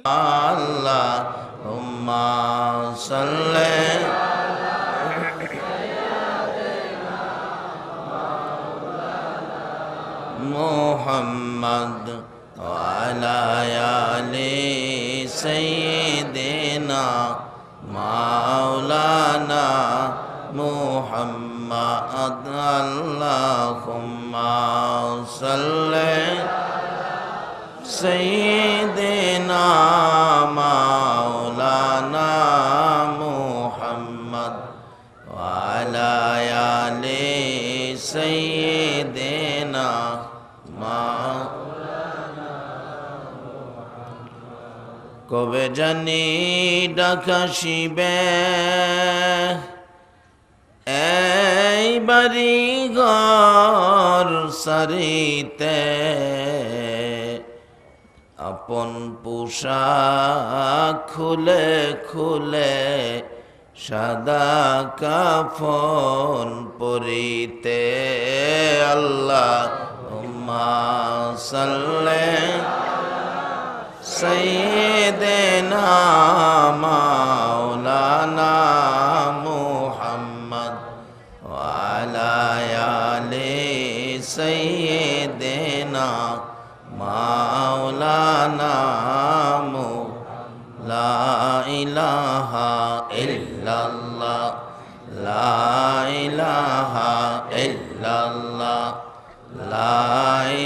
আল্লাহুম্মা সাল্লি মুহাম্মদ ওয়া আলা আলি সাইয়্যিদিনা মাওলানা মুহাম্মদ আল্লাহুম্মা সাল্লি সাইয়্যিদিনা মাওলানা মুহাম্মদ ওয়া আলা আলি সাইয়্যিদিনা কবে জানি ডাকাশিবে এই বাড়ি ঘর সারিতে আপন পোশাক খুলে খুলে সাদা কাফন পরিতে আল্লাহুম্মা সাল্লি সাইয়্যিদিনা মাওলানা মুহাম্মদ ওয়া আলা আলি সাইয়্যিদিনা মাওলানা লা ইলাহা ইল্লাল্লাহ লা ইলাহা ইল্লাল্লাহ লা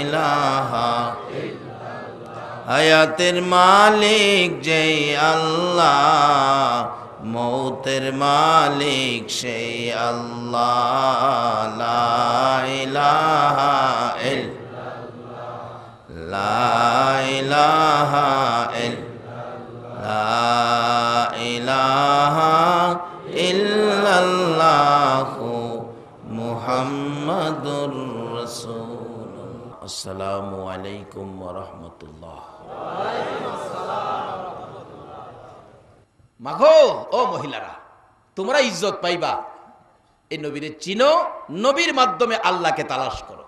ইলাহা হায়াতের মালিক যেই আল্লাহ মৌতের মালিক সেই আল্লাহ লা ইলাহা ইল্লাল্লাহ লা ইলাহা ইল্লাল্লাহ ইলাহা ইল্লাল্লাহ মুহাম্মাদুর রাসূলুল্লাহ। আসসালামু আলাইকুম ওয়া রাহমাতুল্লাহ। মাগো ও মহিলারা, তোমরা ইজ্জত পাইবা এই নবীরে চিনো, নবীর মাধ্যমে আল্লাহকে তালাশ করো,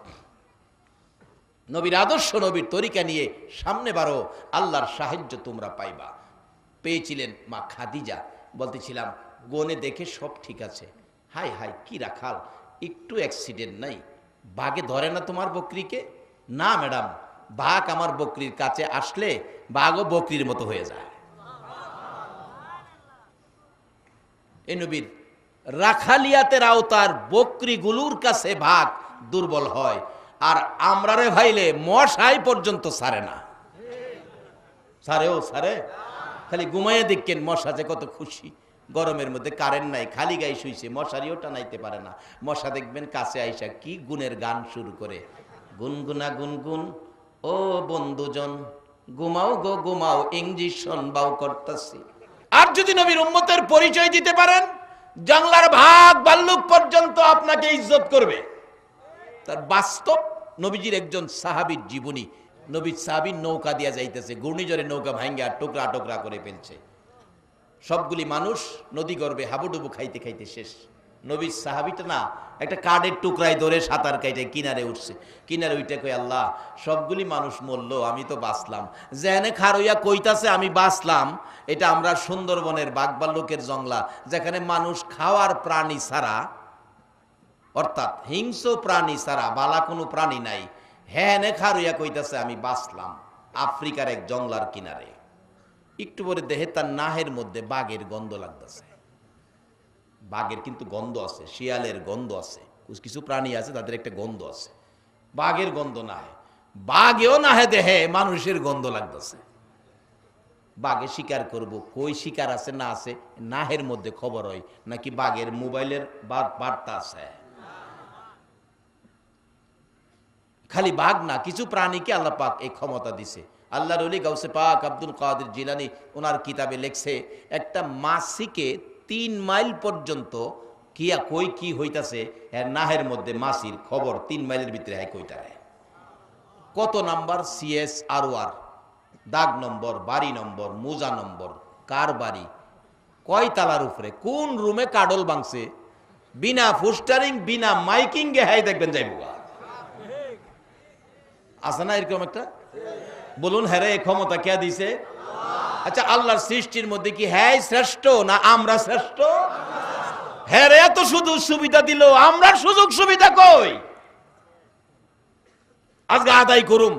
নবীর আদর্শ নবীর তরিকা নিয়ে সামনে বাড়ো, আল্লাহর সাহায্য তোমরা পাইবা। পেয়েছিলেন মা খাদিজা, বলতেছিলাম গনে দেখে সব ঠিক আছে, হাই হাই কি রাখাল, একটু অ্যাক্সিডেন্ট নাই, বাঘে ধরে না তোমার বকরিকে? না ম্যাডাম, বাঘ আমার বকরির কাছে আসলে বাঘও বকরির মতো হয়ে যায়। এই নবীর রাখালিয়াতের আওতার বকরিগুলোর কাছে ভাগ দুর্বল হয়, আর আমরারে ভাইলে মশাই পর্যন্ত সারে না। সারেও সারে, খালি ঘুমাইয়ে দেখেন মশা যে কত খুশি, গরমের মধ্যে কারেন্ট নাই, খালি গায়ে শুইছে, মশারিও টানাইতে পারে না। মশা দেখবেন কাছে আইসা কি গুনের গান শুরু করে, গুনগুনা গুনগুন ও বন্ধুজন ঘুমাও গো ঘুমাও, ইঞ্জেকশন বাউ করতেছি। আর যদি নবীর উম্মতের পরিচয় দিতে পারেন, জঙ্গলার ভাগ ভাল্লুক পর্যন্ত আপনাকে ইজ্জত করবে। তার বাস্তব নবীজির একজন সাহাবীর জীবনী। নবীর সাহাবীর নৌকা দিয়া যাইতেছে, ঘূর্ণিঝড়ে নৌকা ভাঙ্গা টুকরা টুকরা করে ফেলছে, সবগুলি মানুষ নদী গর্ভে হাবুডুবু খাইতে খাইতে শেষ। নবীর সাহাবীটা না একটা কাঠের টুকরায় ধরে সাঁতার কাইটে কিনারে উঠছে, কিনারে উঠে কই আল্লাহ সবগুলি মানুষ মরলো, আমি তো বাঁচলাম। যেখানে খারইয়া কইতাছে আমি বাঁচলাম, এটা আমরা সুন্দরবনের বাঘভাল্লুকের জংলা, যেখানে মানুষ খাওয়ার প্রাণী ছাড়া, অর্থাৎ হিংস্র প্রাণী ছাড়া বালা কোনো প্রাণী নাই, হ্যাঁ খারইয়া কইতাছে আমি বাঁচলাম, আফ্রিকার এক জংলার কিনারে। একটু পরে দেহে তার নাহের মধ্যে বাঘের গন্ধ লাগতেছে। বাঘের কিন্তু গন্ধ আছে, শিয়ালের গন্ধ আছে, কিছু প্রাণী আছে তাদের একটা গন্ধ আছে, বাঘের গন্ধ নাহে, বাঘেও নাহে দেহে মানুষের গন্ধ লাগতেছে। বাঘে শিকার করব, কই শিকার আছে না আছে নাহের মধ্যে খবর হয় নাকি বাঘের মোবাইলের বার্তা আছে। খালি বাঘ না, কিছু প্রাণীকে আল্লাহ পাক এই ক্ষমতা দিছে। আল্লাহর ওলি গাউসে পাক আব্দুল কাদের জিলানী ওনার কিতাবে লেখছে, একটা মাছিকে 3 মাইল পর্যন্ত কিয়া কই কি হইতাছে এর নাহের মধ্যে মাছির খবর 3 মাইলের ভিতরে হয় কইতারে। কত নাম্বার সিএস আর দাগ নম্বর, বাড়ি নম্বর, মোজা নম্বর, কার বাড়ি, কয় তালার উপরে, কোন রুমে কাডল বাংছে, বিনা পোস্টারিং বিনা মাইকিং গে হাই দেখবেন যাইব। আছে না এরকম একটা? বলুন হ্যাঁ রে, ক্ষমতা কে দিছে? আচ্ছা, আল্লাহর সৃষ্টির মধ্যে কি হ্যাঁ শ্রেষ্ঠ না আমরা শ্রেষ্ঠ? হ্যাঁ, এত সুযোগ সুবিধা দিল, আমরা সুযোগ সুবিধা কই? আজকে আদায় করুম,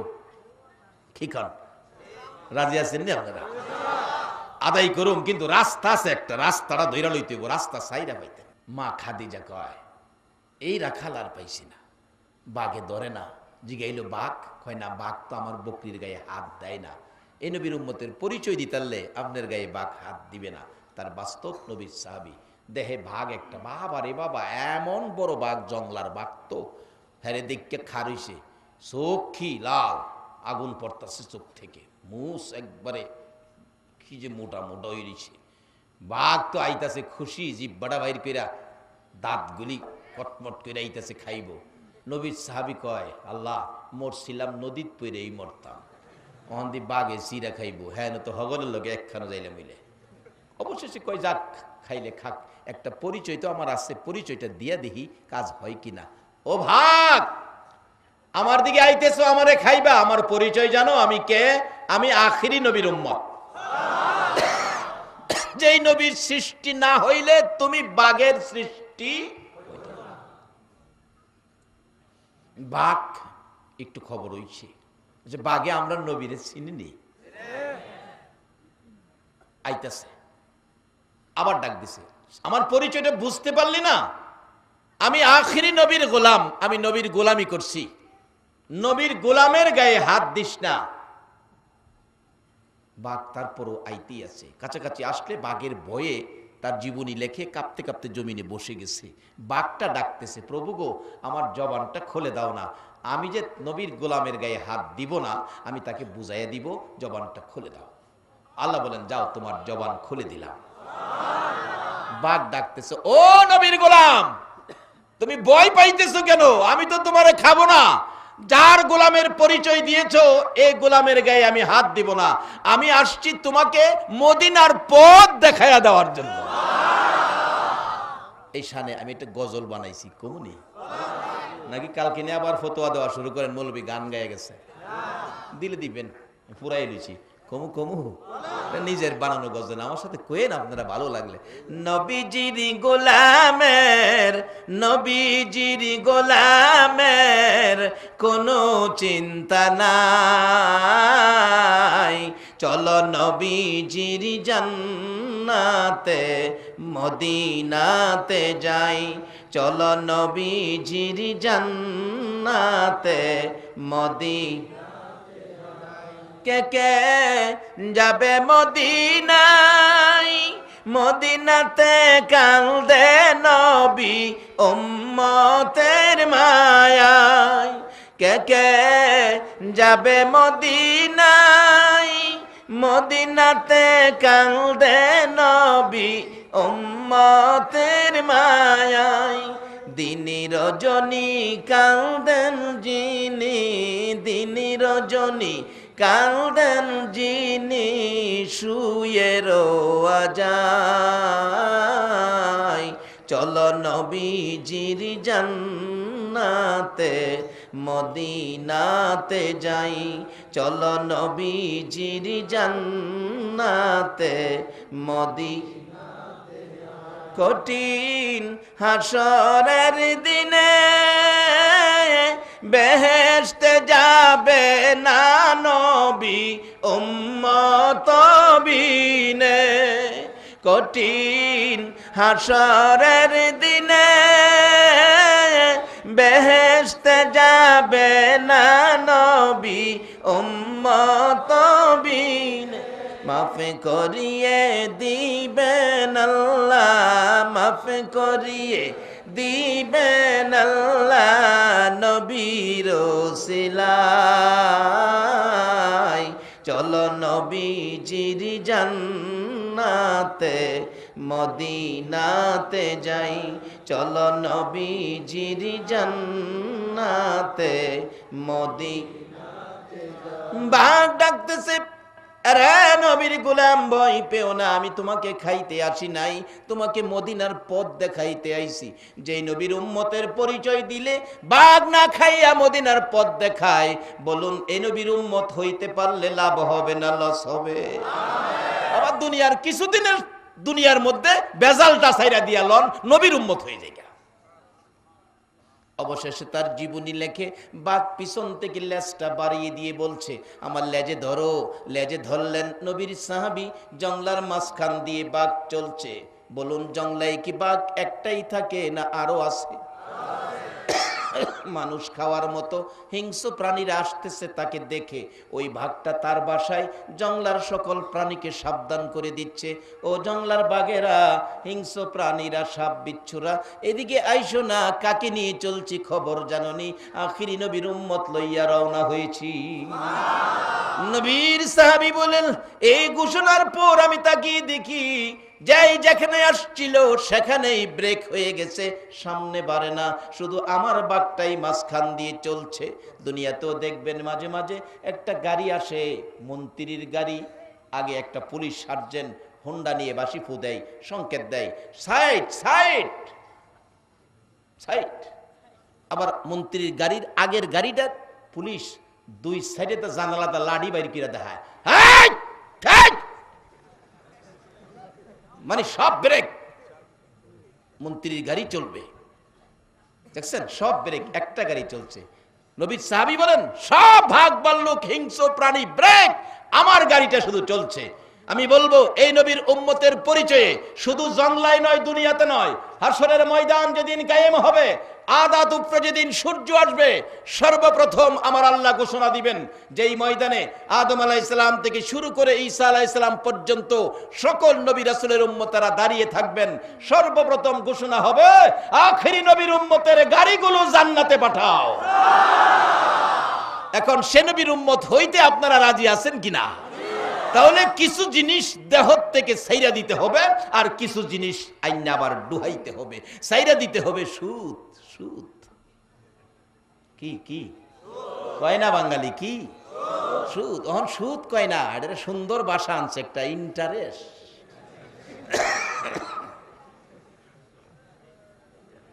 কি কারণ? রাজি আছেন না আপনারা? আদায় করুম, কিন্তু রাস্তা আছে একটা, রাস্তাটা ধইরা লইতে হইব, রাস্তা সাইরা পাইতে। মা খাদিজা কয়, এই রাখাল আর পাইছি না, বাঘে ধরে না। জিগাইলো বাঘ? কয় না, বাঘ তো আমার বকরির গায়ে হাত দেয় না। এই নবীর উম্মতের পরিচয় দিতারলে আপনার গায়ে বাঘ হাত দিবে না। তার বাস্তব নবীর সাহাবী, দেহে বাঘ একটা। বাবা রে বাবা, এমন বড় বাঘ, জংলার বাঘ তো। হ্যাঁ, দেখকে খারইছে, চোখি লাল, আগুন পড়তাছে চোখ থেকে, মুস একবারে কি যে মোটা মোটা হইছে। বাঘ তো আইতাছে খুশি, জিব্বাটা বাইর কইরা দাঁতগুলি কটমট করে আইতাছে খাইব। নবীর সাহাবী কয়, আল্লাহ, মরছিলাম নদীত পইরেই মরতাম, অহন্দি বাঘে চিরা খাইব। হ্যাঁ, তো হগলের লোকে একখানো যাইলে মিলে। অবশেষে কয়, যাক, খাইলে খাক, একটা পরিচয় তো আমার আছে, পরিচয়টা দিয়া দেখি কাজ হয় কিনা। ও ভাগ, আমার দিকে আইতেছো, আমারে খাইবা, আমার পরিচয় জানো আমি কে? আমি আখিরি নবীর উম্মত। যেই নবীর সৃষ্টি না হইলে তুমি বাঘের সৃষ্টি। বাঘ একটু খবর হইছে যে বাঘে আমরা নবীরে চিনি নি, আইতাছে, আবার ডাক দিছে, আমার পরিচয়টা বুঝতে পারলি না? আমি আখিরি নবীর গোলাম, আমি নবীর গোলামি করছি, নবীর গোলামের গায়ে হাত দিস না। বাঘ তারপরও আইতেই আছে, কাছাকাছি আসলে বাঘের ভয়ে তার জীবনী লেখে কাঁপতে কাঁপতে জমিনে বসে গেছে। বাঘটা ডাকতেছে, প্রভু গো, আমার জবানটা খুলে দাও না, আমি যে নবীর গোলামের গায়ে হাত দিব না, আমি তাকে বুঝাইয়া দিব, জবানটা খুলে দাও। আল্লাহ বলেন, যাও, তোমার জবান খুলে দিলাম। বাঘ ডাকতেছে, ও নবীর গোলাম, তুমি ভয় পাইতেছো কেন? আমি তো তোমারে খাবো না, যার গোলামের পরিচয় দিয়েছো, এই গোলামের গায়ে আমি হাত দিব না। আমি আসছি তোমাকে মদিনার পথ দেখাইয়া দেওয়ার জন্য। এই শানে আমি একটা গজল বানাইছি, কমুনি নাকি? কালকে নিয়ে আবার ফতোয়া দেওয়া শুরু করেন, মৌলবী গান গায়ে গেছে, দিলে দিবেন, পুরাই লইছি। কমু কমু, নিজের বানানো গজল, আমার সাথে কোয়েন আপনারা, ভালো লাগলে। নবীজির গোলামের, নবীজির গোলামের কোনো চিন্তা নাই, চলো নবীজির জান্নাতে মদিনাতে যাই, চলো নবীজির জান্নাতে মদিনা। কে কে যাবে মদিনায়, মদিনাতে কান্দে নবী উম্মতের মায়ায়। কে কে যাবে মদিনায়, মদিনাতে কান্দে নবী উম্মতের মায়ায়। দিনী রজনী কান্দেন যিনি, দিনী রজনী কান্দেন যিনি, শুয়ে রোয়া যায়, চলো নবীজির জান্নাতে মদিনাতে যাই, চলো নবীজির জান্নাতে মদিনাতে। কঠিন হাসরের দিনে বেহেশতে যাবে না নবী উম্মত বিনে, কঠিন হাসরের দিনে বেহেশতে যাবে না নবী উম্মত বিনে। মাফ করিয়ে দিবেন আল্লাহ, মাফ করিয়ে দিবেন আল্লাহ নবীর ওসিলায়, চলো নবীজির জান্নাতে মদিনাতে যাই, চলো নবীজির জান্নাতে মদিনাতে। বাঘ ডাকতেছে, আরে নবীর গোলাম, ভয় পেও না, আমি তোমাকে খাইতে আসি নাই, তোমাকে মদিনার পথ দেখাইতে আইছি। যেই নবীর উম্মতের পরিচয় দিলে বাঘ না খাইয়া মদিনার পথ দেখায়, বলুন এই নবীর উম্মত হইতে পারলে লাভ হবে না লস হবে? আবার দুনিয়ার কিছুদিনের দুনিয়ার মধ্যে বেজালটা ছাইরা দিয়া লন, নবীর উম্মত হয়ে যায়। অবশেষে তার জীবনী লেখে, বাঘ পিছন থেকে লেজটা বাড়িয়ে দিয়ে বলছে, আমার লেজে ধরো। লেজে ধরলেন নবীর সাহাবী, জংলার মাঝখান দিয়ে বাঘ চলছে। বলুন জংলায় কি বাঘ একটাই থাকে না আরো আছে? মানুষ খাওয়ার মতো হিংস্র প্রাণীরা আসতেছে, তাকে দেখে ওই ভাগটা তার বাসায় জংলার সকল প্রাণীকে সাবধান করে দিচ্ছে, ও জংলার বাঘেরা, হিংস্র প্রাণীরা, সাপ বিচ্ছুরা, এদিকে আইসো না, কাকে নিয়ে চলছি খবর জাননি, আখিরি নবীর উম্মত লইয়া রওনা হয়েছি। নবীর সাহাবী বলেন, এই ঘোষণার পর আমি তাকিয়ে দেখি, যাই যেখানে আসছিল সেখানেই ব্রেক হয়ে গেছে, সামনে বাড়ে না, শুধু আমার বাঘটাই মাঝখান দিয়ে চলছে। দুনিয়াতেও দেখবেন মাঝে মাঝে একটা গাড়ি আসে, মন্ত্রীর গাড়ি, আগে একটা পুলিশ সার্জেন্ট হোন্ডা নিয়ে বাঁশি ফু দেয়, সংকেত দেয় সাইড সাইড সাইড। আবার মন্ত্রীর গাড়ির আগের গাড়িটা পুলিশ দুই সাইডে তো জানালাটা লাঠি বাইর করে দেখায়, মানে সব ব্রেক, মন্ত্রীর গাড়ি চলবে, দেখছেন সব ব্রেক, একটা গাড়ি চলছে। নবীর সাহাবী বলেন, সব ভাগ ভাল্লুক হিংস্র প্রাণী ব্রেক, আমার গাড়িটা শুধু চলছে। আমি বলবো এই নবীর উম্মতের পরিচয়ে শুধু জংলায় নয়, দুনিয়াতে নয়, হাশরের ময়দান যেদিন কায়েম হবে, আদাত উপরে যেদিন সূর্য আসবে, সর্বপ্রথম আমার আল্লাহ ঘোষণা দিবেন, যেই ময়দানে আদম আলাইহিস সালাম থেকে শুরু করে ঈসা আলাইহিস সালাম পর্যন্ত সকল নবী রাসূলের উম্মতেরা দাঁড়িয়ে থাকবেন, সর্বপ্রথম ঘোষণা হবে, আখেরি নবীর উম্মতের গাড়িগুলো জান্নাতে পাঠাও। এখন সে নবীর উম্মত হইতে আপনারা রাজি আছেন কিনা? তাহলে কিছু জিনিস দেহ থেকে ছাইরা দিতে হবে, আর কিছু জিনিস আইনা আবার ডুহাইতে হবে। ছাইরা দিতে হবে সুদ, সুদ কি কি কয় না বাঙালি, কি সুদ? অহন সুদ কয় না, এটা সুন্দর ভাষা আনছে একটা, ইন্টারেস্ট।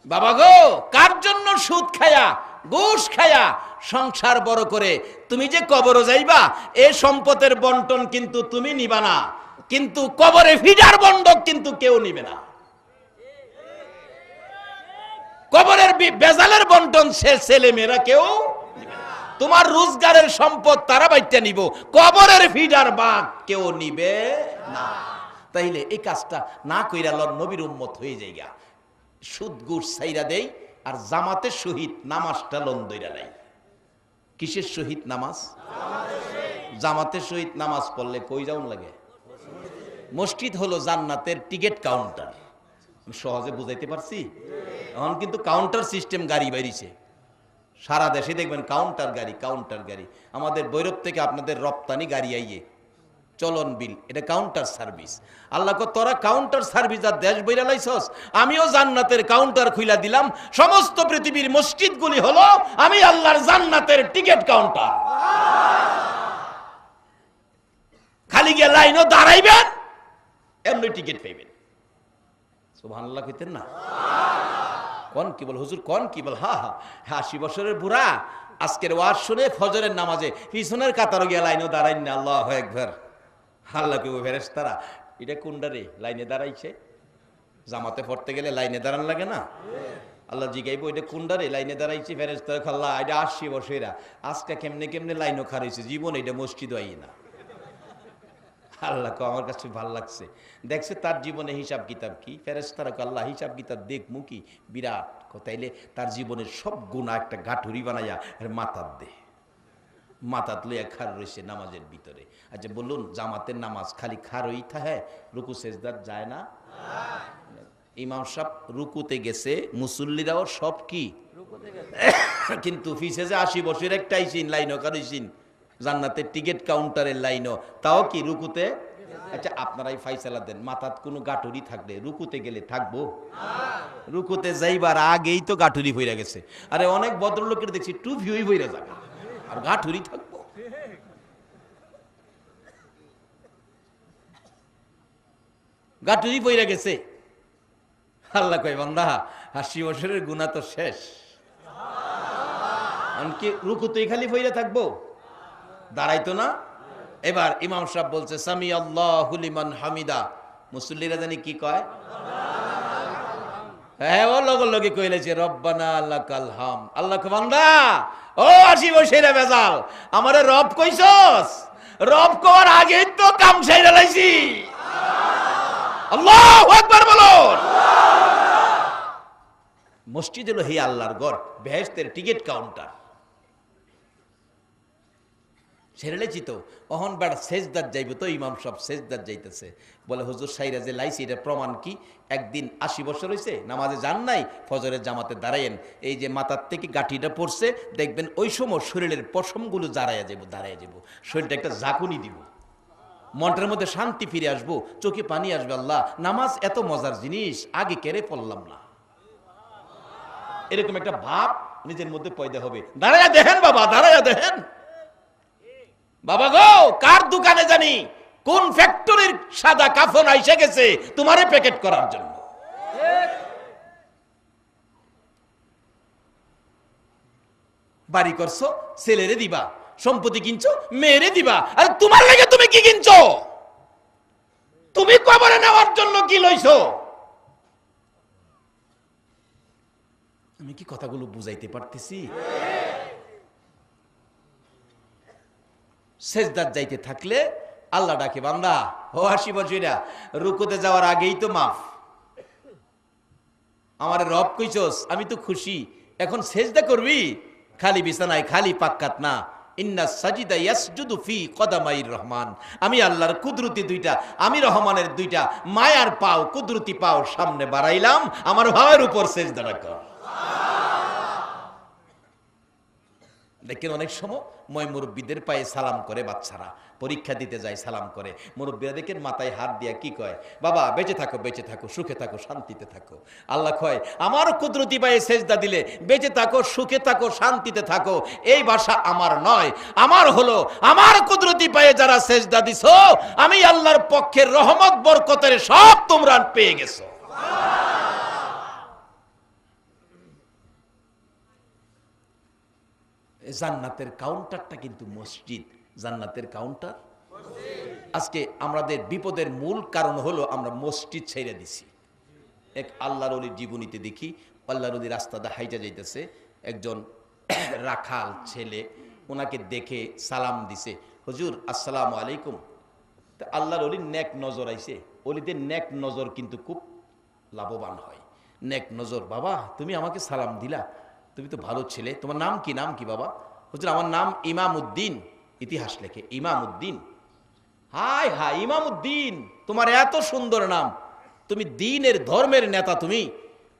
বাবা গো, কার জন্য সুদ খায়া, ঘুষ খায়া সংসার বড় করে তুমি যে কবরে যাইবা, এ সম্পদের বন্টন কিন্তু তুমি নিবা না, কিন্তু কবরে ফিডার বন্ধক কিন্তু কেউ নিবে না। কবরের বেজালের বন্টন সে ছেলে মেয়েরা কেউ নিবে না। তোমার রোজগারের সম্পদ তারা বাইটা নিব, কবরের ফিডার বাঘ কেউ নিবে না। তাইলে এই কাজটা না কইরা লন, নবীর উম্মত হয়ে যাইগা। সুদ ঘুষ ছাইরা দেই, আর জামাতের শহীদ নামাজটা লন দইরা নাই। কিসের শহীদ নামাজ? জামাতের শহীদ নামাজ পড়লে কই যাউন লাগে? মসজিদ হলো জান্নাতের টিকিট কাউন্টার। সহজে বুঝাইতে পারছি? এখন কিন্তু কাউন্টার সিস্টেম গাড়ি বেরিয়েছে সারা দেশে, দেখবেন কাউন্টার গাড়ি, কাউন্টার গাড়ি। আমাদের ভৈরব থেকে আপনাদের রপ্তানি গাড়ি আইয়ে চলন বিল, এটা কাউন্টার সার্ভিস। আল্লাহ কো, তোরা কাউন্টার সার্ভিস আর দেশ বইরা লাইছস, আমিও জান্নাতের কাউন্টার খুইলা দিলাম। সমস্ত পৃথিবীর মসজিদগুলি হলো আমি আল্লাহর জান্নাতের টিকিট কাউন্টার। খালি গিয়ে লাইনও দাঁড়াইবেন, এমনি টিকিট পাইবেন। সুবহানাল্লাহ কইতেন না? কোন কি বল হুজুর, কোন কি বল? হা হা, 80 বছরের বুড়া আজকের ওয়াজ শুনে ফজরের নামাজে পিছনের কাতারও গিয়ে লাইনও দাঁড়াইন না। আল্লাহু আকবার। আল্লাহ কে ফেরেশতারা, এটা কোনটারে লাইনে দাঁড়াইছে? জামাতে পড়তে গেলে লাইনে দাঁড়ান লাগে না? আল্লাহ জিগাইব, এটা কোনটারে লাইনে দাঁড়াইছে? ফেরেশতারা খাল্লা, এটা 80 বছরেরা আজকে কেমনে কেমনে লাইনও খারাইছে, জীবন এটা মসজিদ আই না। আল্লাহ কো, আমার কাছে ভালো লাগছে, দেখছে তার জীবনে হিসাব কিতাব কি। ফেরেশতারা কো, আল্লাহ হিসাব কিতাব দেখমু কি? বিরাট। তাইলে তার জীবনের সব গুনাহ একটা গাঠুরি বানাইয়া মাথার দে, মাথাত লইয়া খার রয়েছে নামাজের ভিতরে। আচ্ছা বলুন, জামাতের নামাজ খালি খারই থাকে, রুকু সেজদার যায় না? ইমাম সাহেব রুকুতে গেছে, মুসল্লিরাও সব কি কিন্তু ফিসে যে 80 বছর একটাই চিন লাইনও কারইছিন, জান্নাতের টিকিট কাউন্টারের লাইনও, তাও কি রুকুতে? আচ্ছা আপনারাই ফাইসালা দেন, মাথাত কোনো গাঠুরি থাকলে রুকুতে গেলে থাকবো? রুকুতে যাইবার আগেই তো গাঠুরি হইয়া গেছে। আরে অনেক ভদ্রলোকের দেখছি টুপি হই হইয়া যাবে, আর গাঠুরি থাকবো? গাটুরি পইরা গেছে। আল্লাহ কয় বান্দা 80 বছরের গুনাহ তো শেষ, কি রুকুতেই খালি পইরা থাকবো, দাঁড়াইতো না। এবার ইমাম সাহেব বলছে সামি আল্লাহু লিমান হামিদা, মুসল্লিরা জানি কি কয়, হ্যাঁ ও লগে কইলেছে রব্বানা লাকাল হাম। আল্লাহ কয় বান্দা ও 80 বছরের বেজাল, আমারে রব কইছস, রব কর আগে তো কাম সাইরা লাইছি। আল্লাহু আকবার বলো। মসজিদ হলো হে আল্লাহর ঘর, বেহেশতের টিকিট কাউন্টার। সেরেলেছি তো অহন বেড়া সেজদার যাইব তো, ইমাম সব সেজদার যাইতেছে, বলে হুজুর সাইরা যে লাইছি এটা প্রমাণ কি? একদিন 80 বছর হয়েছে নামাজে যান নাই, ফজরের জামাতে দাঁড়ায়েন, এই যে মাথার থেকে গাঠিটা পড়ছে দেখবেন ওই সময় শরীরের পশমগুলো দাঁড়াইয়া যাব, শরীরটা একটা ঝাঁকুনি দিব, মনটার মধ্যে শান্তি ফিরে আসবো, চোখে পানি আসবে। আল্লাহ নামাজ এত মজার জিনিস, আগে কেড়ে পড়লাম না, এরকম একটা ভাব নিজের মধ্যে পয়দা হবে। দাঁড়াইয়া দেখেন বাবা, দাঁড়াইয়া দেখেন বাবা গো, কার দোকানে জানি কোন ফ্যাক্টরির সাদা কাফন আইসে গেছে তোমারে প্যাকেট করার জন্য। বাড়ি করছো ছেলেরে দিবা, সম্পত্তি কিনছো মেয়েরে দিবা, আর তোমার লাগে তুমি কি কিনছো? তুমি কবরে নেওয়ার জন্য কি লইছো? আমি কি কথাগুলো বুঝাইতে পারতেছি? সেজদার যাইতে থাকলে আল্লাহ ডাকে বান্দা ও 80 বছরা, রুকুতে যাওয়ার আগেই তো মাফ, আমার রব কইছস, আমি তো খুশি, এখন সেজদা করবি খালি বিছানায়, খালি পাক্কাত না। ইন্না সাজিদা ইয়াসজুদু ফি কদামাইর রহমান, আমি আল্লাহর কুদরতি দুইটা, আমি রহমানের দুইটা মায়ার পাও, কুদরতি পাও সামনে বাড়াইলাম, আমার ভাবের উপর সেজদাটা কর। দেখেন অনেক সময় মুরব্বীদের পায়ে সালাম করে, বাচ্চারা পরীক্ষা দিতে যায় সালাম করে, মুরব্বীরা দেখেন মাথায় হাত দিয়া কি কয়, বাবা বেঁচে থাকো, বেঁচে থাকো, সুখে থাকো, শান্তিতে থাকো। আল্লাহ কয় আমার কুদরতি পায়ে সেজদা দিলে বেঁচে থাকো, সুখে থাকো, শান্তিতে থাকো, এই ভাষা আমার নয়, আমার হলো আমার কুদরতি পায়ে যারা সেজদা দিছো, আমি আল্লাহর পক্ষের রহমত বরকতের সব তোমরা পেয়ে গেছো। জান্নাতের কাউন্টারটা কিন্তু মসজিদ, জান্নাতের কাউন্টার। আজকে আমাদের বিপদের মূল কারণ হলো আমরা মসজিদ ছেড়ে দিছি। এক আল্লাহর ওলির জীবনীতে দেখি, আল্লাহর ওলি রাস্তাটা হাইটা যাইতেছে, একজন রাখাল ছেলে ওনাকে দেখে সালাম দিছে, হুজুর আসসালামু আলাইকুম। তা আল্লাহর ওলির নেক নজর আইছে, ওলিদের নেক নজর কিন্তু খুব লাভবান হয়। নেক নজর, বাবা তুমি আমাকে সালাম দিলা, তুমি তো ভালো ছেলে, তোমার নাম কি? নাম কি বাবা? হুজুর আমার নাম ইমাম উদ্দিন। ইতিহাস লেখে ইমাম উদ্দিন। হায় হায় ইমাম উদ্দিন, তোমার এত সুন্দর নাম, তুমি দ্বীনের ধর্মের নেতা তুমি,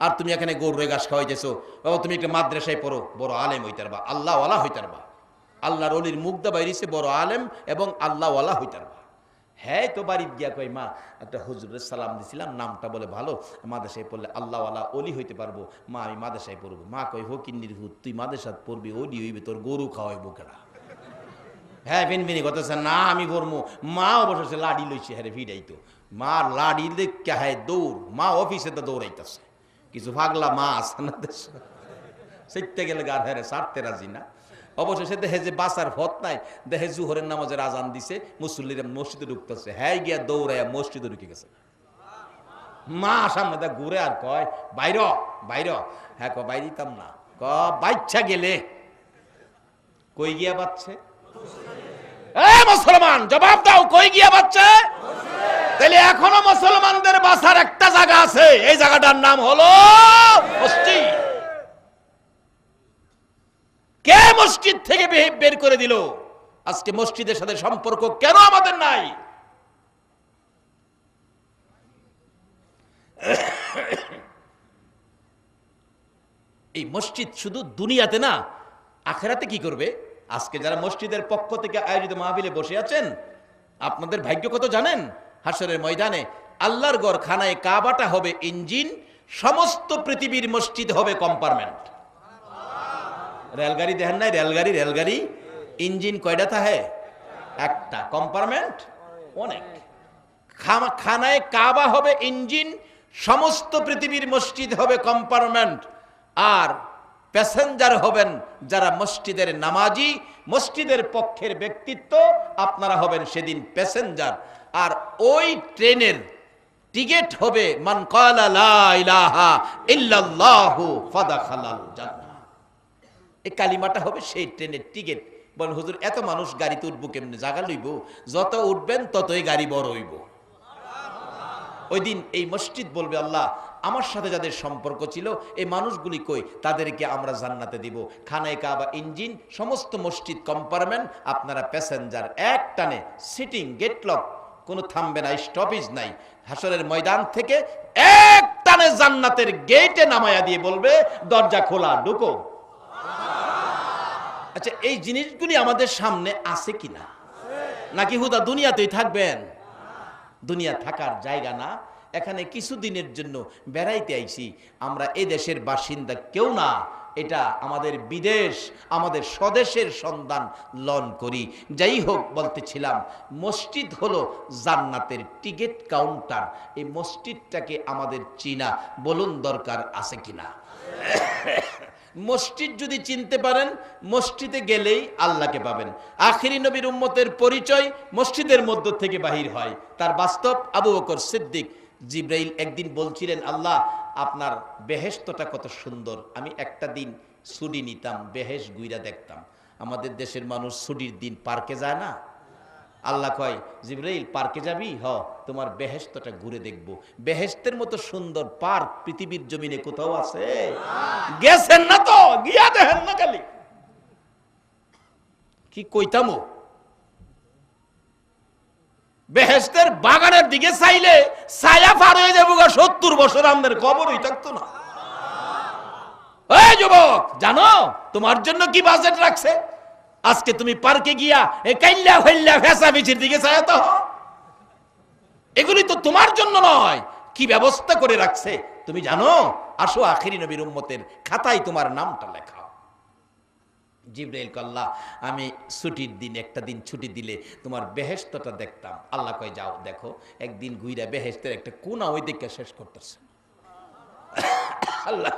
আর তুমি এখানে গরুরে ঘাস খাওয়াইতেছো। বাবা তুমি একটা মাদ্রাসায় পড়ো, বড় আলেম হইতারবা, আল্লাহওয়ালা হইতারবা। আল্লাহর ওলির মুগ্ধা বাইরিছে বড় আলেম এবং আল্লাহওয়ালা হইতারবা। হ্যাঁ তো বাড়ির গিয়া কই মা একটা হুজুরের সালাম দিছিলাম, নামটা বলে ভালো, মাদ্রাসায় পড়লে আল্লাহওয়ালা অলি হইতে পারবো। মা আমি মাদ্রাসায় পড়বো। মা কই হকিন্নির হুদ, তুই মাদ্রাসাত পড়বি, অলি হইবে, তোর গরু খাওয়াইবো কেনা? হ্যাঁ বিনবিনি কথা না আমি পড়বো। মা অবশ্য লাডি লইছে, হ্যাঁ ভিড়াইতো, মা লাডি দেখে হ্যাঁ দৌড়, মা অফিসে তো দৌড়াইতেছে। কিছু ভাগলা মা আছে না দেশ, সেটতে গেলে গার হ্যাঁ সারতে রাজি না। অবশেষে দেখে যে বাসার ভত নাই, দেখে জুহরের নামাজের আজান দিছে, মুসল্লিরা মসজিদে ঢুকতেছে, হ্যাঁ গিয়া দৌড়াইয়া মসজিদে ঢুকে গেছে। মা সামনে দেখ ঘুরে আর কয় বাইর বাইর। হ্যাঁ ক বাইর দিতাম না, ক বাচ্চা গেলে কই গিয়া বাচ্চে? মুসলমান জবাব দাও, কই গিয়া বাচ্চা? তাহলে এখনো মুসলমানদের বাসার একটা জায়গা আছে, এই জায়গাটার নাম হলো মসজিদ। কে মসজিদ থেকে বের করে দিল? আজকে মসজিদের সাথে সম্পর্ক কেন আমাদের নাই? এই মসজিদ শুধু দুনিয়াতে না, আখেরাতে কি করবে? আজকে যারা মসজিদের পক্ষ থেকে আয়োজিত মাহফিলে বসে আছেন, আপনাদের ভাগ্য কত জানেন? হাশরের ময়দানে আল্লাহর ঘর খানায় কাবাটা হবে ইঞ্জিন, সমস্ত পৃথিবীর মসজিদ হবে কম্পার্টমেন্ট। রেলগাড়ি দেখেন নাই? রেলগাড়ি ইঞ্জিন কয়টা থাকে? একটা, কম্পার্টমেন্ট অনেক। খানায় কাবা হবে ইঞ্জিন, সমস্ত পৃথিবীর মসজিদ হবে কম্পার্টমেন্ট, আর প্যাসেঞ্জার হবেন যারা মসজিদের নামাজি, মসজিদের পক্ষের ব্যক্তিত্ব, আপনারা হবেন সেদিন প্যাসেঞ্জার। আর ওই ট্রেনের টিকিট হবে মান ক্বালা লা ইলাহা ইল্লাল্লাহু ফাদাখালাল জান্নাহ। এই কালিমাটা হবে সেই ট্রেনের টিকিট। বলেন হুজুর এত মানুষ গাড়িতে উঠবো কেমনে, জায়গা লইব? যত উঠবেন ততই গাড়ি বড় হইব। ওই দিন এই মসজিদ বলবে আল্লাহ আমার সাথে যাদের সম্পর্ক ছিল এই মানুষগুলি কই, তাদেরকে আমরা জান্নাতে দিব। খানায় কাবা ইঞ্জিন, সমস্ত মসজিদ কম্পার্টমেন্ট, আপনারা প্যাসেঞ্জার। এক টানে সিটিং, গেট লক, কোনো থামবে না, স্টপেজ নাই। হাসরের ময়দান থেকে এক টানে জান্নাতের গেটে নামায়া দিয়ে বলবে দরজা খোলা, ঢুকো। আচ্ছা, এই জিনিসগুলি আমাদের সামনে আছে কিনা? নাকি হুদা দুনিয়াতেই থাকবেন? দুনিয়া থাকার জায়গা না, এখানে কিছুদিনের জন্য বেড়াইতে আইছি। আমরা এই দেশের বাসিন্দা কেউ না, এটা আমাদের বিদেশ, আমাদের স্বদেশের সন্ধান লন করি। যাই হোক, বলতেছিলাম মসজিদ হলো জান্নাতের টিকিট কাউন্টার। এই মসজিদটাকে আমাদের চিনা, বলুন দরকার আছে কিনা? মসজিদ যদি চিনতে পারেন, মসজিদে গেলেই আল্লাহকে পাবেন। আখিরি নবীর উম্মতের পরিচয় মসজিদের মধ্য থেকে বাহির হয়। তার বাস্তব আবু বকর সিদ্দিক। জিব্রাইল একদিন বলছিলেন, আল্লাহ আপনার বেহেশতটা কত সুন্দর। আমি একটা দিন ছুটি নিতাম, বেহেশ গুইরা দেখতাম। আমাদের দেশের মানুষ ছুটির দিন পার্কে যায় না? আল্লাহ কয় জিব্রাইল পার্কে যাবি? হ, তোমার বেহেশতটা ঘুরে দেখবো। বেহেশতের মতো সুন্দর পার্ক পৃথিবীর জমিনে কোথাও আছে? গেছেন না তো, গিয়া দেখেন না খালি। কি কইতামো, বেহেশতের বাগানের দিকে চাইলে ছায়া পার হয়ে যাবো, 70 বছর আমাদের খবরই থাকতো না। এই যুবক, জানো তোমার জন্য কি বাজেট রাখছে? আজকে তুমি পার্কে গিয়া এই কাইল্লা ফাইল্লা ফেসা বিচির দিকে চায় তো, এগুলি তো তোমার জন্য নয়। কি ব্যবস্থা করে রাখছে তুমি জানো? আসো আখিরি নবীর উম্মতের খাতায় তোমার নামটা লেখাও। জিব্রাইল আল্লাহ আমি ছুটির দিন একটা দিন ছুটি দিলে তোমার বেহেশতটা দেখতাম। আল্লাহ কয় যাও দেখো। একদিন ঘুইরা বেহেশতের একটা কোনা ওই দিকে শেষ করতেছে। আল্লাহ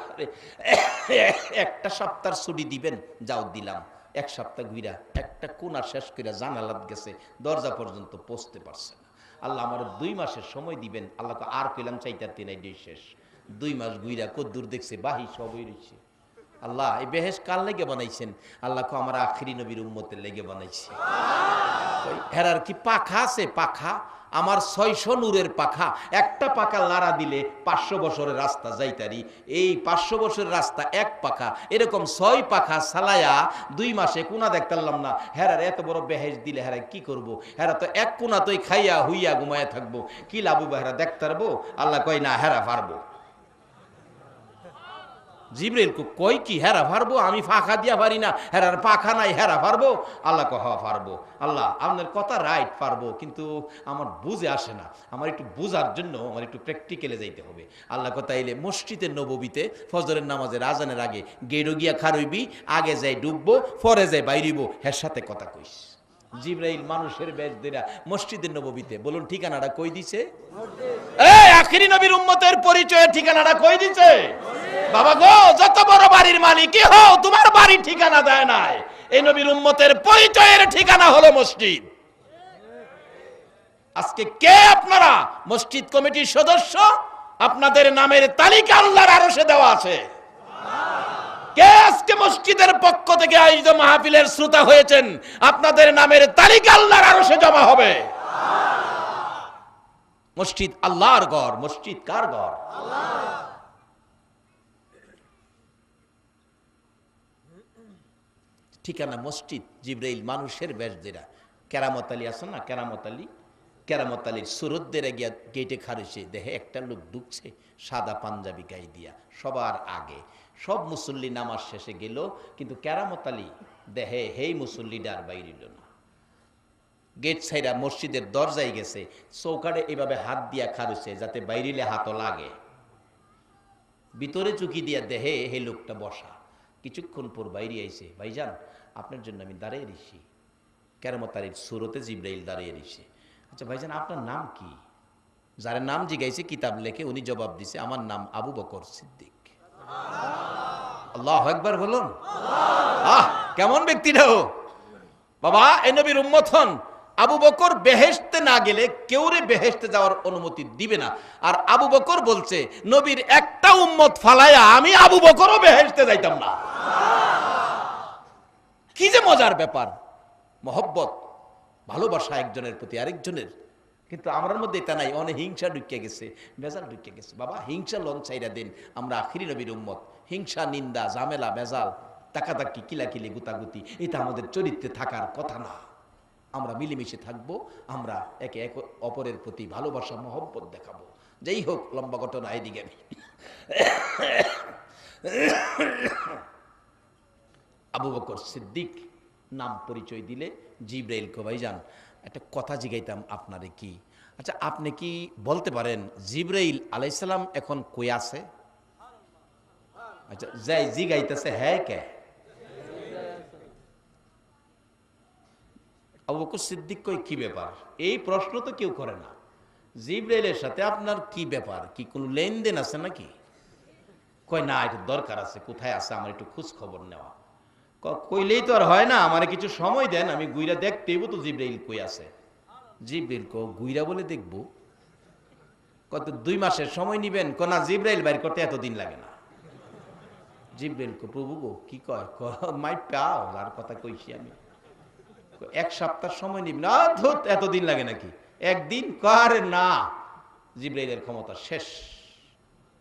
একটা সপ্তাহ ছুটি দিবেন, যাও দিলাম। এক সপ্তাহ ঘুরা একটা কোনা শেষ করে জানালাত গেছে, দরজা পর্যন্ত পৌঁছতে পারছে না। আল্লাহ আমার 2 মাসের সময় দিবেন। আল্লাহ আর কইলাম চাইতার তিন আইডি শেষ। 2 মাস ঘুরা কদ্দুর দেখছে, বাহি সবই রয়েছে। আল্লাহ এই বেহেশ কার লেগে বানাইছেন? আল্লাহ কো আমার আখিরি নবীর উম্মতের লেগে বানাইছে। হেরার কি পাখা আছে? পাখা আমার 600 নূরের পাখা। একটা পাখা লাড়া দিলে 500 বছরের রাস্তা যাইতারি। এই 500 বছরের রাস্তা এক পাখা, এরকম 6 পাখা চালায়া 2 মাসে কোনা দেখতাম না। হেরার এত বড় বেহেশ দিলে হেরা কি করব? হেরা তো এক কোনা তোই খাইয়া হুইয়া ঘুমায়া থাকবো, কি লাভ? হেরা দেখতে পারবো? আল্লাহ কয় না, হেরা পারবো। জিব্রাইল কই কি হেরা পারবো? আমি ফাঁকা দিয়া পারি না, হেরার পাখা নাই, হেরা পারবো? আল্লাহ কহ পারবো। আল্লাহ আপনার কথা রাইট, পারবো, কিন্তু আমার বুঝে আসে না। আমার একটু বুঝার জন্য আমার একটু প্র্যাকটিক্যালে যাইতে হবে। আল্লাহ কথা এলে মসজিদের নববীতে ফজরের নামাজের আজানের আগে গেড়ো গিয়া খারইবি, আগে যাই ডুববো, পরে যাই বাইরিব, হের সাথে কথা কইস। জিব্রাইল মানুষের বেশ দেরা মসজিদের নববীতে। বলুন ঠিকানাটা কই দিছে? এই আখিরি নবীর উম্মতের পরিচয়ের ঠিকানাটা কই দিছে? বাবা গো, যত বড় বাড়ির মালিকই হও, তোমার বাড়ির ঠিকানা দেয় নাই। এই নবীর উম্মতের পরিচয়ের ঠিকানা হলো মসজিদ। আজকে কে আপনারা? মসজিদ কমিটির সদস্য, আপনাদের নামের তালিকা আল্লাহর আরশে দেওয়া আছে। কে আজকে মসজিদের পক্ষ থেকে আয়োজিত মাহফিলের শ্রোতা হয়েছেন, আপনাদের নামের তালিকা আল্লাহর আরশে জমা হবে। মসজিদ আল্লাহর ঘর। মসজিদ কার ঘর? ঠিকানা মসজিদ। জিব্রাইল মানুষের বেশ দেরা। কেরামত আলী আছেন না, কেরামত আলী, কেরামত আলীর সুরতদের গিয়া গেটে খারেছে, দেখে একটা লোক ঢুকছে সাদা পাঞ্জাবি গায়ে দিয়া, সবার আগে। সব মুসল্লি নামাজ শেষে গেল, কিন্তু কেরামত আলী দেহে হেই মুসল্লিটা আর বাইরিল না। গেট ছাইরা মসজিদের দরজায় গেছে, চৌকাটে এভাবে হাত দিয়া খারেছে যাতে বাইরিলে হাতও লাগে। ভিতরে চুকি দিয়া দেহে হে লোকটা বসা। কিছুক্ষণ পর বাইরে আইছে, ভাইজান আপনার জন্য আমি দাঁড়িয়ে দিছি। কেরামত আলীর সুরতে জিব্রাইল দাঁড়িয়ে দিছে। আচ্ছা ভাইজান আপনার নাম কি? যার নাম জিজ্ঞাইছে কিতাব লেখে, উনি জবাব দিছে আমার নাম আবু বকর সিদ্দিক। আল্লাহু আকবার বলুন। কেমন ব্যক্তিটা ও বাবা, এই নবীর উম্মত হন। আবু বকর বেহেশতে না গেলে কেউরে বেহেশতে যাওয়ার অনুমতি দিবে না। আর আবু বকর বলছে নবীর একটা উম্মত ফালায়া আমি আবু বকরও বেহেশতে যাইতাম না। কি যে মজার ব্যাপার, মহব্বত, ভালোবাসা একজনের প্রতি আরেকজনের। কিন্তু আমার মধ্যে এটা নাই, অনেক হিংসা ঢুকে গেছে, বেজাল ঢুকে গেছে। বাবা হিংসা লন চাইরা দিন, আমরা আখিরি নবীর উম্মত। হিংসা, নিন্দা, ঝামেলা, বেজাল, তাকাতাকি, কিলাকিলি, গুতাগুতি, এটা আমাদের চরিত্রে থাকার কথা না। আমরা মিলেমিশে থাকবো, আমরা একে এক অপরের প্রতি ভালোবাসা, মহব্বত দেখাবো। যেই হোক, লম্বা ঘটনা, এদিকে আমি আবু বকর সিদ্দিক নাম পরিচয় দিলে জিব্রাইল কো ভাইজান একটা কথা জিগাইতাম আপনারে। কি আচ্ছা, আপনি কি বলতে পারেন জিব্রাইল আলাইহিস সালাম এখন কই আছে? আচ্ছা, যাই জিগাইতেছে, হ্যাঁ কে? আবু বকর সিদ্দিক কই কি ব্যাপার? এই প্রশ্ন তো কেউ করে না। জিব্রাইলের সাথে আপনার কি ব্যাপার? কি কোনো লেনদেন আছে নাকি? কয় না, একটু দরকার আছে। কোথায় আছে আমার একটু খোঁজ খবর নেওয়া। কইলেই তো আর হয় না, আমার কিছু সময় দেন, আমি গুইরা দেখতেইব তো জিব্রাইল কই আছে। জিব্রাইল কো গুইরা বলে দেখবো? কত 2 মাসের সময় নিবেন? না, জিব্রাইল বাইর করতে এতদিন লাগে না। জিব্রাইল কো প্রভু গো কি কয়? মাই পাও, আর কথা কইছি আমি। 1 সপ্তাহ সময় নিবেন? না ধুত, এতদিন লাগে নাকি? একদিন? কারে না, জিব্রাইলের ক্ষমতা শেষ।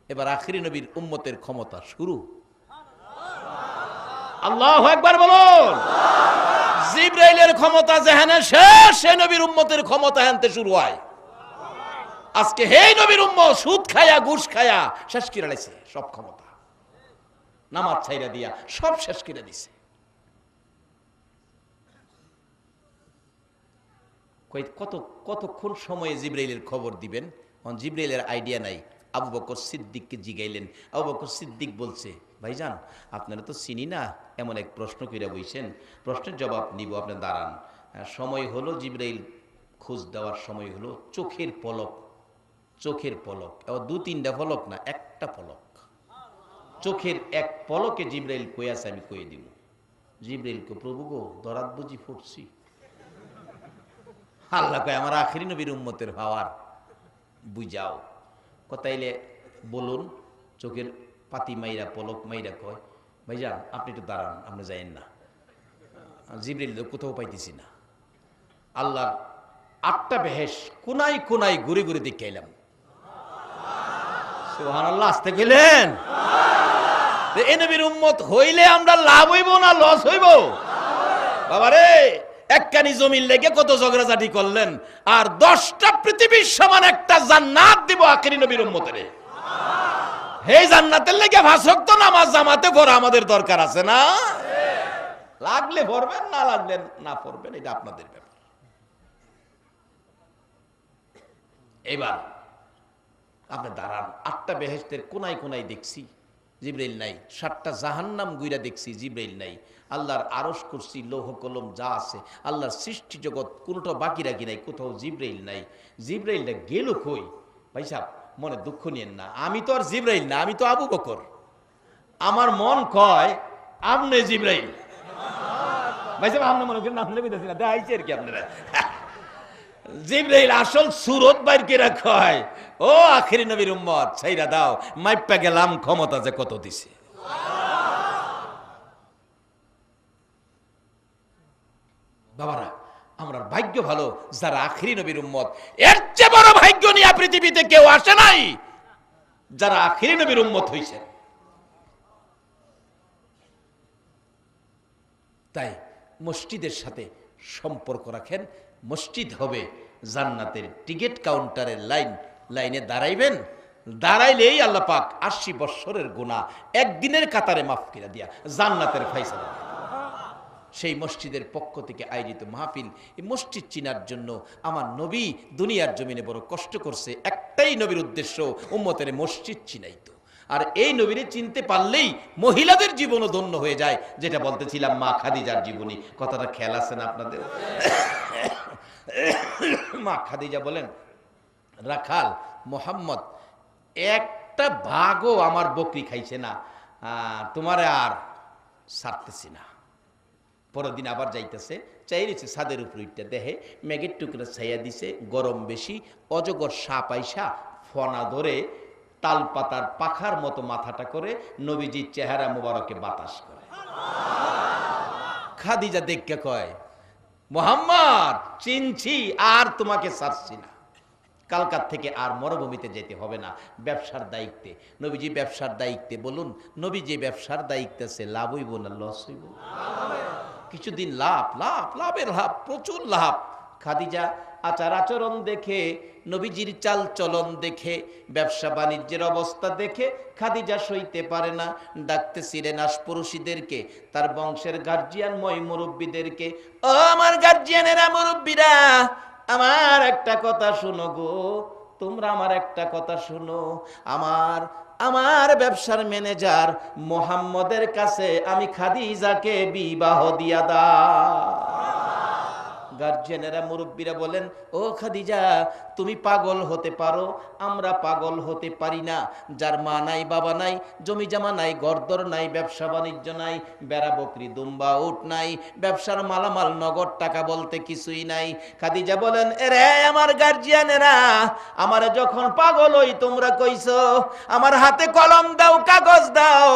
এবার আখিরি নবীর উম্মতের ক্ষমতা শুরু। আল্লাহু আকবার বলুন। জিব্রাইলের ক্ষমতা যেখানে শেষ, সেই নবীর উম্মতের ক্ষমতা হানতে শুরু হয়। আজকে হেই নবীর উম্মত সুদ খায়া, ঘুষ খায়া শেষ করে লাইছে সব ক্ষমতা। নামাজ ছাইরা দিয়া সব শেষ করে দিছে। কতক্ষণ সময়ে জিব্রাইলের খবর দিবেন? জিব্রাইলের আইডিয়া নাই। আবু বকর সিদ্দিককে জিগাইলেন। আবু বকর সিদ্দিক বলছে, ভাইজান আপনারা তো চিনি না, এমন এক প্রশ্ন কইরা বইছেন, প্রশ্নের জবাব নিব, আপনি দাঁড়ান। সময় হলো, জিব্রাইল খোঁজ দেওয়ার সময় হলো। চোখের পলক, চোখের পলক, এবার 2-3টা পলক না, একটা পলক। চোখের এক পলকে জিব্রাইল কই আছে আমি কয়ে দিব। জিব্রাইল কো প্রভু গো দরাত বুঝি ফুটছি। আল্লাহ কয় আমার আখিরি নবীর উম্মতের হওয়ার বুঝাও। কথাইলে বলুন। চোখের পাতি মাইরা, পলক মাইরা কয়, ভাইজান আপনি একটু দাঁড়ান, আপনি যাইেন না। জিব্রাইল কোথাও পাইতেছি না। আল্লাহর 8টা বেহেশ কোনায় কোনায় ঘুরে ঘুরে দেখে এলাম। সুবহানাল্লাহ, আসতে গেলেন। এ নবীর উম্মত হইলে আমরা লাভ হইব না লস হইব? বাবারে, একখানি জমির লেগে কত ঝগড়াঝাটি করলেন, আর 10টা পৃথিবীর সমান একটা জান্নাত দিব আখিরি নবীর উম্মতের। এই জান্নাতের লেগে 5 ওয়াক্ত নামাজ জামাতে পড়া আমাদের দরকার আছে না? লাগলে পড়বেন, না লাগলে না পড়বেন, এটা আপনাদের ব্যাপার। এবার আপনি দাঁড়ান। 8টা বেহেশতের কোনায় কোনায় দেখছি, জিব্রাইল নাই। 7টা জাহান্নাম গুইরা দেখছি, জিব্রাইল নাই। আল্লাহর আরশ, কুরসি, লৌহ কলম যা আছে, আল্লাহর সৃষ্টি জগৎ কোনোটা বাকি রাখি নাই, কোথাও জিব্রাইল নাই। জিব্রাইলটা গেল কই? ভাই সাহেব মনে দুঃখ নিয়েন না, আমি তো আর জিব্রাইল না, আমি তো আবু বকর। আমার মন কয় আপনি জিব্রাইল। ভাই সাহেব আপনি মনে করেন আপনি বুঝতেছি না, দেখাইছে আর কি আপনারা। জিব্রাইল আসল সুরত বাইর করে কয়, ও আখিরি নবীর উম্মত ছাইরা দাও, মাইপা গেলাম ক্ষমতা যে কত দিছে। বাবারা, আমরা ভাগ্য ভালো যারা আখিরি নবীর উম্মত। এর চেয়ে বড় ভাগ্য নিয়ে পৃথিবীতে কেউ আসে নাই যারা আখিরি নবীর উম্মত হইছে। তাই মসজিদের সাথে সম্পর্ক রাখেন। মসজিদ হবে জান্নাতের টিকিট কাউন্টারের লাইনে দাঁড়াইবেন। দাঁড়াইলেই আল্লাহ পাক 80 বৎসরের গুনাহ একদিনের কাতারে মাফ করে দিয়া জান্নাতের ফায়সালা। সেই মসজিদের পক্ষ থেকে আয়োজিত মাহফিল। এই মসজিদ চিনার জন্য আমার নবী দুনিয়ার জমিনে বড় কষ্ট করছে। একটাই নবীর উদ্দেশ্য, উম্মতের মসজিদ চিনাইতো। আর এই নবীরে চিনতে পারলেই মহিলাদের জীবনও ধন্য হয়ে যায়, যেটা বলতেছিলাম মা খাদিজার জীবনী। কথাটা খেয়াল আছে না আপনাদের? মা খাদিজা বলেন, রাখাল মোহাম্মদ একটা ভাগও আমার বকরি খাইছে না, তোমারে আর ছাড়তেছি না। পরের দিন আবার যাইতেছে, চাইছে ছাদের উপর উঠতে, দেখে মেঘের টুকরা ছাইয়া দিছে, গরম বেশি, অজগর সাপ আইসা ফনা ধরে তাল পাতার পাখার মতো মাথাটা করে নবীজির চেহারা মুবারকে বাতাস করে। খাদিজা দেখকে কয়, মোহাম্মদ চিনছি, আর তোমাকে ছাড়ছি না, কালকার থেকে আর মরুভূমিতে যেতে হবে না, ব্যবসার দায়িত্বে। নবীজি ব্যবসার দায়িত্বে, বলুন নবীজি ব্যবসার দায়িত্বে আছে, লাভ হইব না লস হইব? কিছুদিন লাভ, লাভের লাভ, প্রচুর লাভ। খাদিজা আচার আচরণ দেখে, নবীজির চাল চলন দেখে, ব্যবসা বাণিজ্যের অবস্থা দেখে খাদিজা সইতে পারে না। ডাকতেছিলেন আশপড়শিদেরকে, তার বংশের গার্জিয়ান ময় মুরব্বীদেরকে, ও আমার গার্জিয়ানেরা, মুরব্বীরা, আমার একটা কথা শুনো গো, তোমরা আমার একটা কথা শুনো। আমার ব্যবসার ম্যানেজার মোহাম্মদের কাছে আমি খাদিজাকে বিবাহ দিয়া দাও। গার্জিয়ানেরা, মুরব্বীরা বলেন, ও খাদিজা, তুমি পাগল হতে পারো, আমরা পাগল হতে পারি না। যার মা নাই, বাবা নাই, জমি জমা নাই, গরদর নাই, ব্যবসা বাণিজ্য নাই, বেড়া বকরি দুম্বা উট নাই, ব্যবসার মালামাল নগদ টাকা বলতে কিছুই নাই। খাদিজা বলেন, এরে আমার গার্জিয়ানেরা, আমার যখন পাগল হই তোমরা কইছো, আমার হাতে কলম দাও, কাগজ দাও,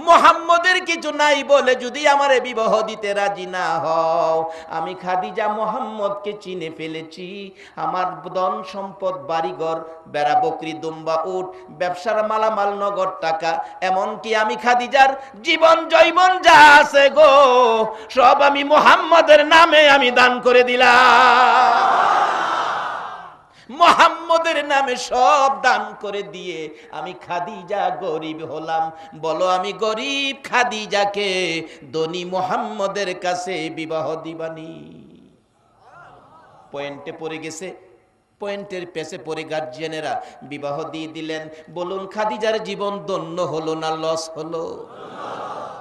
মোহাম্মদের কিছু নাই বলে যদি আমারে বিবাহ দিতে রাজি না হও, আমি খাদিজা মোহাম্মদকে চিনে ফেলেছি। আমার ধন সম্পদ, বাড়িঘর, বেড়া বকরি দুম্বা উট, ব্যবসার মালামাল নগদ টাকা, এমনকি আমি খাদিজার জীবন জৈবন যা আছে গো, সব আমি মোহাম্মদের নামে আমি দান করে দিলাম। মোহাম্মদের নামে সব দান করে দিয়ে আমি খাদিজা গরিব হলাম। বলো আমি গরিব খাদিজাকে ধনী মোহাম্মদের কাছে বিবাহ দিবানি? পয়েন্টে পড়ে গেছে, পয়েন্টের পেছে পড়ে গার্জিয়ানেরা বিবাহ দিয়ে দিলেন। বলুন খাদিজার জীবন ধন্য হলো না লস হলো?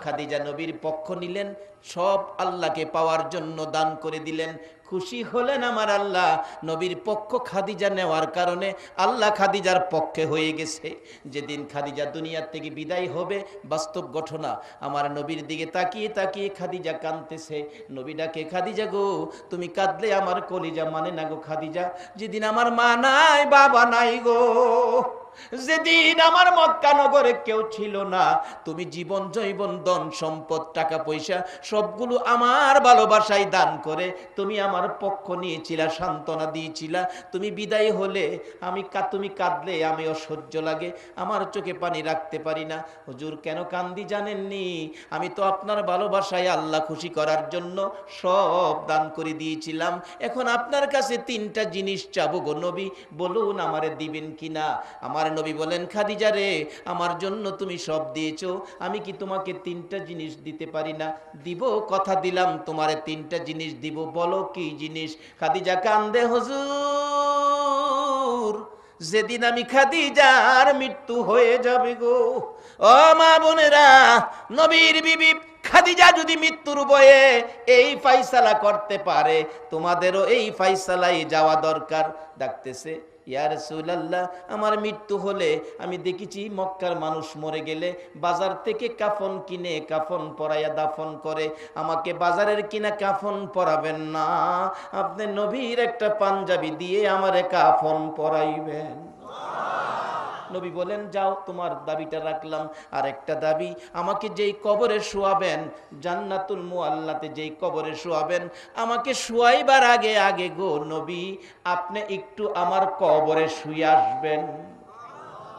খাদিজা নবীর পক্ষ নিলেন, সব আল্লাহকে পাওয়ার জন্য দান করে দিলেন। খুশি হলেন আমার আল্লাহ, নবীর পক্ষ খাদিজা নেওয়ার কারণে আল্লাহ খাদিজার পক্ষে হয়ে গেছে। যেদিন খাদিজা দুনিয়ার থেকে বিদায় হবে, বাস্তব ঘটনা, আমার নবীর দিকে তাকিয়ে তাকিয়ে খাদিজা কাঁদতেছে। নবী ডাকে, খাদিজা গো, তুমি কাঁদলে আমার কলিজা মানে না গো খাদিজা। যেদিন আমার মা নাই, বাবা নাই গো, যেদিন আমার মক্কা নগরে কেউ ছিল না, তুমি জীবন জৈবন ধন সম্পদ টাকা পয়সা সবগুলো আমার ভালোবাসায় দান করে তুমি আমার পক্ষ নিয়েছিলা, সান্ত্বনা দিয়েছিলা। তুমি বিদায় হলে তুমি কাঁদলে আমি অসহ্য লাগে, আমার চোখে পানি রাখতে পারি না। হুজুর কেন কান্দি জানেননি? আমি তো আপনার ভালোবাসায় আল্লাহ খুশি করার জন্য সব দান করে দিয়েছিলাম। এখন আপনার কাছে তিনটা জিনিস চাবো গো নবী, বলুন আমারে দিবেন কিনা? আমার নবী বলেন, খাদিজা রে, আমার জন্য তুমি সব দিয়েছো, আমি কি তোমাকে তিনটা জিনিস দিতে পারি না? দিব, কথা দিলাম তোমারে তিনটা জিনিস দিব, বলো কি জিনিস? খাদিজা কান্দে, হুজুর যেদিন আমি খাদিজার মৃত্যু হয়ে যাবে গো, ও মা বোনেরা, নবীর বিবি খাদিজা যদি মৃত্যুর বয়ে এই ফাইসালা করতে পারে, তোমাদেরও এই ফাইসালাই যাওয়া দরকার। ডাকতেছে, ইয়া রাসূলুল্লাহ, আমার মৃত্যু হলে আমি দেখেছি মক্কার মানুষ মরে গেলে বাজার থেকে কাফন কিনে কাফন পরাইয়া দাফন করে, আমাকে বাজারের কিনা কাফন পরাবেন না, আপনি নবীর একটা পাঞ্জাবি দিয়ে আমারে কাফন পরাইবেন। নবী বলেন, যাও, তোমার দাবিটা রাখলাম। আর একটা দাবি, আমাকে যেই কবরে শোয়াবেন, জান্নাতুল মুআল্লাতে যেই কবরে শোয়াবেন, আমাকে শোয়াইবার আগে আগে গো নবী, আপনি একটু আমার কবরে শুয়ে আসবেন।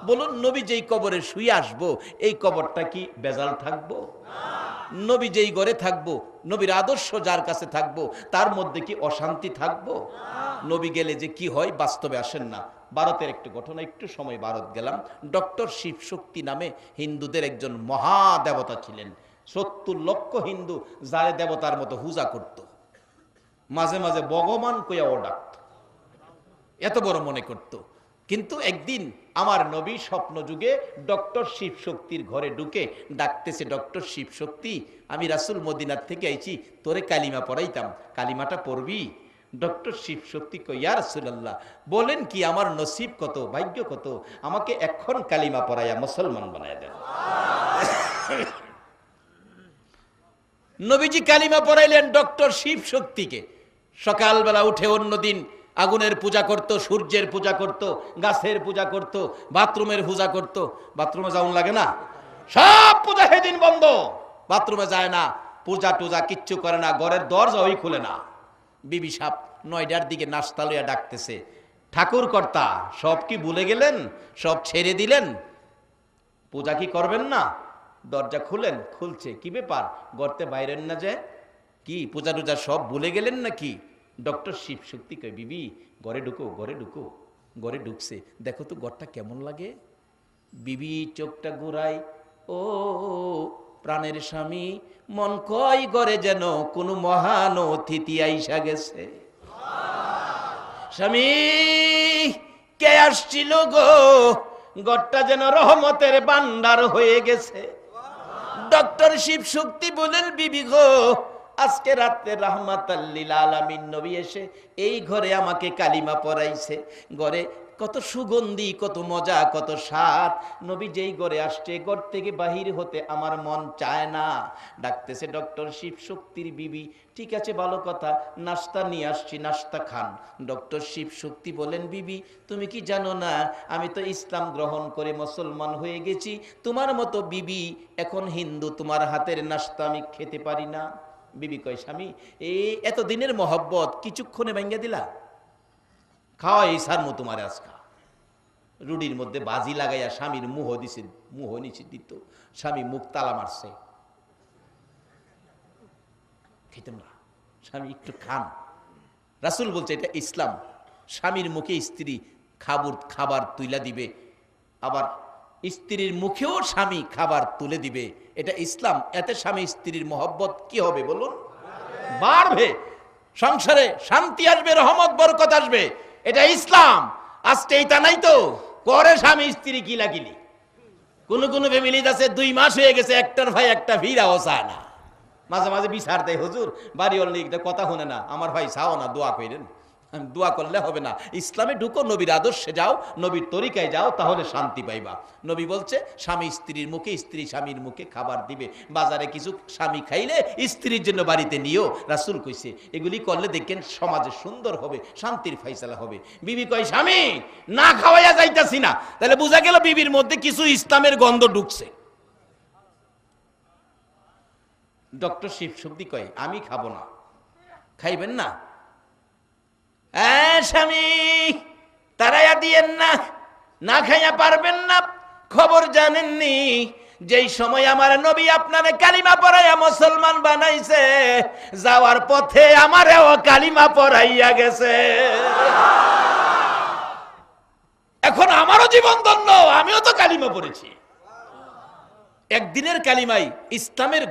বলুন, নবী যেই কবরে শুয়ে আসবো, এই কবরটা কি বেজাল থাকবো? নবী যেই ঘরে থাকবো, নবীর আদর্শ যার কাছে থাকবো, তার মধ্যে কি অশান্তি থাকবো? নবী গেলে যে কি হয়, বাস্তবে আসেন না। ভারতের একটি ঘটনা, একটু সময় ভারত গেলাম। ডক্টর শিবশক্তি নামে হিন্দুদের একজন মহাদেবতা ছিলেন। ৭০ লক্ষ হিন্দু যারে দেবতার মতো পূজা করত, মাঝে মাঝে ভগবান কইয়া ও ডাকত, এত বড় মনে করত। কিন্তু একদিন আমার নবী স্বপ্ন যুগে ডক্টর শিবশক্তির ঘরে ঢুকে ডাকতেছে, ডক্টর শিবশক্তি, আমি রাসূল মদিনার থেকে আইছি, তোরে কালিমা পড়াইতাম, কালিমাটা পড়বি? ডক্টর শিব সত্যি কই, ইয়া রাসূলুল্লাহ বলেন কি, আমার নসিব কত, ভাগ্য কত, আমাকে এখন কালিমা পড়াইয়া মুসলমান বানায়া দেন। নবীজি কালিমা পড়াইলেন ডক্টর শিব শক্তিকে। সকালবেলা উঠে অন্যদিন আগুনের পূজা করত, সূর্যের পূজা করত, গাছের পূজা করত, বাথরুমের পূজা করত। বাথরুমে যাওন লাগে না, সব পূজা সেদিন বন্ধ, বাথরুমে যায় না, পূজা টুজা কিচ্ছু করে না, ঘরের দরজা ওই খুলে না। বিবি সাপ 9টার দিকে নাস্তা লইয়া ডাকতেছে, ঠাকুর কর্তা সব কি ভুলে গেলেন, সব ছেড়ে দিলেন, পূজা কি করবেন না? দরজা খুলেন, খুলছে, কি ব্যাপার, গর্তে বাইরেন না যে, কি পূজা টুজা সব ভুলে গেলেন নাকি? ডক্টর শিব শক্তি কয়, বিবি ঘরে ঢুকো, ঘরে ঢুকো। ঘরে ঢুকছে, দেখো তো ঘরটা কেমন লাগে। বিবি চোখটা ঘুরায়, ও প্রাণের স্বামী, মন কয় ঘরে যেন কোনো মহান অতিথি আইসা গেছে। স্বামী কে আসছিল গো, ঘরটা যেন রহমতের ভান্ডার হয়ে গেছে। ডক্টর শিব শক্তি বলেন, বিবি গো আজকে রাতে রাহমাতাল লিল আলামিন নবী এসে এই ঘরে আমাকে কালিমা পড়াইছে। ঘরে কত সুগন্ধি, কত মজা, কত স্বাদ। নবী যেই ঘরে আসছে, ঘর থেকে বাহির হতে আমার মন চায় না। ডাকতেছে ডক্টর শিব শক্তির বিবি, ঠিক আছে ভালো কথা, নাস্তা নিয়ে আসছি, নাস্তা খান। ডক্টর শিব শক্তি বলেন, বিবি তুমি কি জানো না, আমি তো ইসলাম গ্রহণ করে মুসলমান হয়ে গেছি, তোমার মতো বিবি এখন হিন্দু, তোমার হাতের নাস্তা আমি খেতে পারি না। বিবি কয়, স্বামী এই এতদিনের মহব্বত কিছুক্ষণে ভাঙ্গা দিলা, খাওয়া এই সার মতো তোমার আজকা। রুটির মধ্যে বাজি লাগাইয়া স্বামীর মুহ দিছে, মুহ নিচে দিত, স্বামী মুখ তালা মারছে, খেতাম না। স্বামী একটু খান, রাসূল বলছে এটা ইসলাম। স্বামীর মুখে স্ত্রী খাবার তুলে দিবে, আবার স্ত্রীর মুখেও স্বামী খাবার তুলে দিবে, এটা ইসলাম। এতে স্বামী স্ত্রীর মহব্বত কি হবে বলুন, বাড়বে, সংসারে শান্তি আসবে, রহমত বরকত আসবে, এটা ইসলাম। আজকে এইটা নাই তো, করে স্বামী স্ত্রী কিলাকিলি। কোন কোন ফ্যামিলি আছে 2 মাস হয়ে গেছে, একটার ভাই একটা ভিড়াও চায় না, মাঝে মাঝে বিচার দেয়, হুজুর বাড়ি অনেক কথা শুনে না, আমার ভাই চাও না, দোয়া করেন। দোয়া করলে হবে না, ইসলামে ঢুকো, নবীর আদর্শে যাও, নবীর তরিকায় যাও, তাহলে শান্তি পাইবা। নবী বলছে স্বামী স্ত্রীর মুখে, স্ত্রী স্বামীর মুখে খাবার দিবে। বাজারে কিছু স্বামী খাইলে স্ত্রীর জন্য বাড়িতে নিও, রাসূল কইছে এগুলি করলে দেখেন সমাজে সুন্দর হবে, শান্তির ফাইসালা হবে। বিবি কয়, স্বামী না খাওয়াইয়া যাইতাছি না, তাহলে বোঝা গেল বিবির মধ্যে কিছু ইসলামের গন্ধ ঢুকছে। ডক্টর শিব শক্তি কয়, আমি খাবো না। খাইবেন না? স্বামী তারাইয়া দিয়েন না, না খাইয়া পারবেন না। খবর জানেননি, যেই সময় আমার নবী আপনারে কালিমা পড়াইয়া মুসলমান বানাইছে, যাওয়ার পথে আমারেও কালিমা পড়াইয়া গেছে। এখন আমারও জীবন ধন্য, আমিও তো কালিমা পড়েছি। একদিনের কালিমাই ইসলামের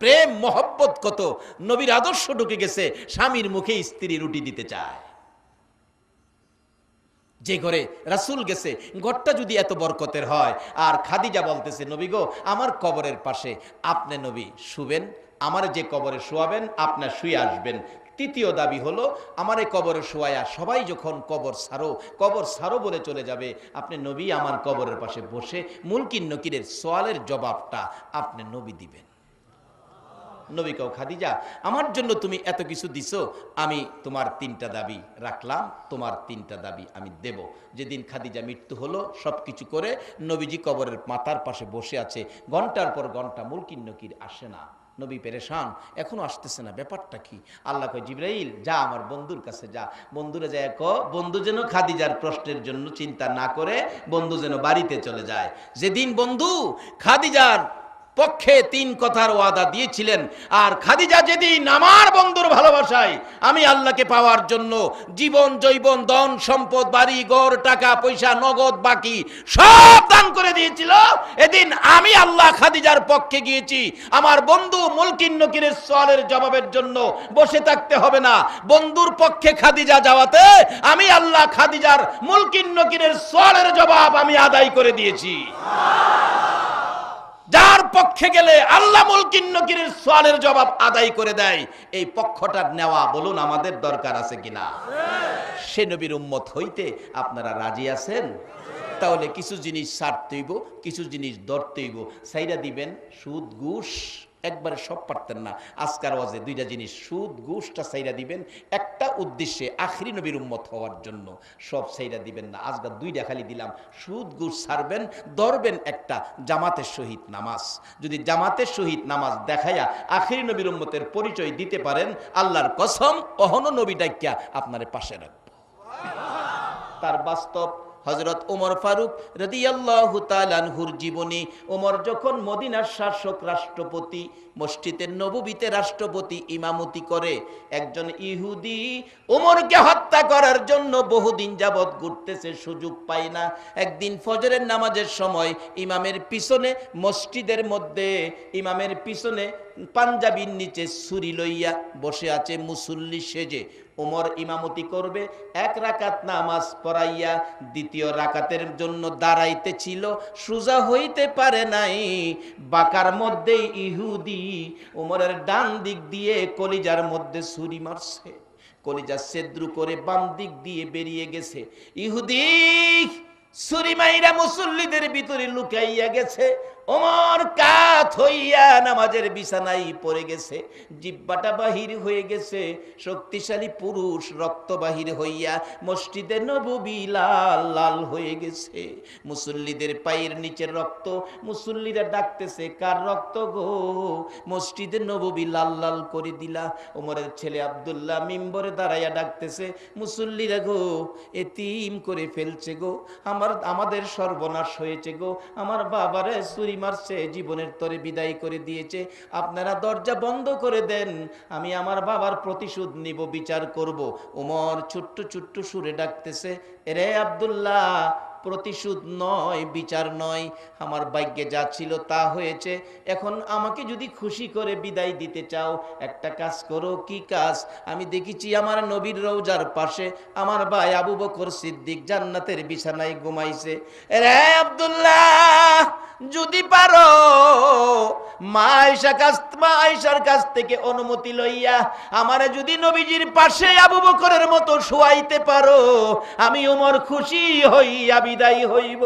প্রেম মহব্বত কত, নবীর আদর্শ ঢুকে গেছে। স্বামীর মুখে স্ত্রী রুটি দিতে চায়। যে ঘরে রাসূল গেছে, ঘরটা যদি এত বরকতের হয়, আর খাদিজা বলতেছে, নবী গো আমার কবরের পাশে আপনি নবী শুবেন, আমার যে কবরে শোয়াবেন আপনার শুয়ে আসবেন। তৃতীয় দাবি হলো, আমার এই কবরে শোয়ায়া সবাই যখন কবর সারো বলে চলে যাবে, আপনি নবী আমার কবরের পাশে বসে মুনকির নকিরের সওয়ালের জবাবটা আপনি নবী দিবেন। নবী কও, খাদিজা আমার জন্য তুমি এত কিছু দিছো, আমি তোমার 3টা দাবি রাখলাম, তোমার 3টা দাবি আমি দেব। যেদিন খাদিজা মৃত্যু হলো, সবকিছু করে নবীজি কবরের মাথার পাশে বসে আছে, ঘন্টার পর ঘন্টা মুনকির নকির আসে না। নবী পেরেশান, এখনো আসতেছে না, ব্যাপারটা কি? আল্লাহ কয়, জিবরাইল যা আমার বন্ধুর কাছে যা, বন্ধুরে যায় বন্ধু যেন খাদিজার প্রশ্নের জন্য চিন্তা না করে বন্ধু যেন বাড়িতে চলে যায়। যেদিন বন্ধু খাদিজার পক্ষে 3 কথার ওয়াদা দিয়েছিলেন, আর খাদিজা যেদিন আমার বন্ধুর ভালোবাসায় আমি আল্লাহকে পাওয়ার জন্য জীবন যৌবন ধন সম্পদ বাড়ি ঘর টাকা পয়সা নগদ বাকি সব দান করে দিয়েছিল, এদিন আমি আল্লাহ খাদিজার পক্ষে গিয়েছি। আমার বন্ধু মুনকির নকিরের সওয়ালের জবাবের জন্য বসে থাকতে হবে না, বন্ধুর পক্ষে খাদিজা যাওয়াতে আমি আল্লাহ খাদিজার মুনকির নকিরের সওয়ালের জবাব আমি আদায় করে দিয়েছি। যার পক্ষে গেলে আল্লাহ মুলকিন নকিরের সওয়ালের জবাব আদায় করে দেয়, এই পক্ষটা নেওয়া বলুন আমাদের দরকার আছে কিনা? সে নবীর উম্মত হইতে আপনারা রাজি আছেন? তাহলে কিছু জিনিস ছাড়তে হইব, কিছু জিনিস ধরতে হইব। সাইরা দিবেন সুদ ঘুষ, একবারে সব পারতেন না। আজকার ওয়াজে দুইটা জিনিস, সুদ ঘুষটা সাইরা দিবেন একটা উদ্দেশ্যে, আখরি নবীর উম্মত হওয়ার জন্য। সব সাইরা দিবেন না, আজকাল দুইটা খালি দিলাম। সুদ ঘুষ ছাড়বেন, ধরবেন একটা জামাতের সহিত নামাজ। যদি জামাতের সহিত নামাজ দেখাইয়া আখরি নবীর উম্মতের পরিচয় দিতে পারেন, আল্লাহর কসম অহনো নবী ডাকিয়া আপনারে পাশে রাখবো। তার বাস্তব হযরত ওমর ফারুক রাদিয়াল্লাহু তাআলা আনহুর জীবনী। ওমর যখন মদিনার শাসক, রাষ্ট্রপতি, মসজিদে নববীতে রাষ্ট্রপতি ইমামতি করে, একজন ইহুদি ওমরকে হত্যা করার জন্য বহুদিন যাবৎ ঘুরতেছে, সুযোগ পায় না। একদিন ফজরের নামাজের সময় ইমামের পিছনে, মসজিদের মধ্যে ইমামের পিছনে পাঞ্জাবির নিচে ছুরি লইয়া বসে আছে মুসল্লি সেজে। ওমর ইমামতি করবে, এক রাকাত নামাজ পড়াইয়া দ্বিতীয় রাকাতের জন্য দাঁড়াইতে ছিল, সোজা হইতে পারে নাই। বাকার মধ্যে ইহুদি ওমরের ডান দিক দিয়ে কলিজার মধ্যে ছুরি মারছে, কলিজা ছেদ্র করে বাম দিক দিয়ে বেরিয়ে গেছে। ইহুদি ছুরি মাইরা মুসল্লিদের ভিতরে লুকাইয়া গেছে। ওমর কাত হইয়া নামাজের বিছানায় পড়ে গেছে, জিহ্বাটা বাহির হয়ে গেছে, শক্তিশালী পুরুষ রক্ত বাহির হইয়া মসজিদে নববী লাল লাল হয়ে গেছে। মুসল্লিদের পায়ের নিচের রক্ত, মুসল্লিরা ডাকতেছে, কার রক্ত গো? মসজিদে নববী লাল লাল করে দিলা। ওমরের ছেলে আব্দুল্লাহ মিম্বরে দাঁড়াইয়া ডাকতেছে, মুসল্লিরা গো, এতিম করে ফেলছে গো, আমাদের সর্বনাশ হয়েছে গো, আমার বাবারে ছুরি মারছে, জীবনের তরে বিদায় করে দিয়েছে, আপনারা দরজা বন্ধ করে দেন, আমি আমার বাবার প্রতিশোধ নিব, বিচার করব। ওমর ছোট্ট ছোট্ট সুরে ডাকতেছে, রে আব্দুল্লাহ, প্রতিশোধ নয়, বিচার নয়, আমার ভাগ্যে যা ছিল তা হয়েছে, এখন আমাকে যদি খুশি করে বিদায় দিতে চাও, একটা কাজ করো। কি কাজ? আমি দেখেছি আমার নবীর রওজার পাশে আমার ভাই আবু বকর সিদ্দিক জান্নাতের বিছানায় ঘুমাইছে। রে আব্দুল্লাহ, যদি পারো মা আয়েশার কাছ থেকে অনুমতি লইয়া আমারে যদি নবীজির পাশে আবু বকরের মতো শুয়াইতে পারো, আমি ওমর খুশি হইয়া বিদায় হইব।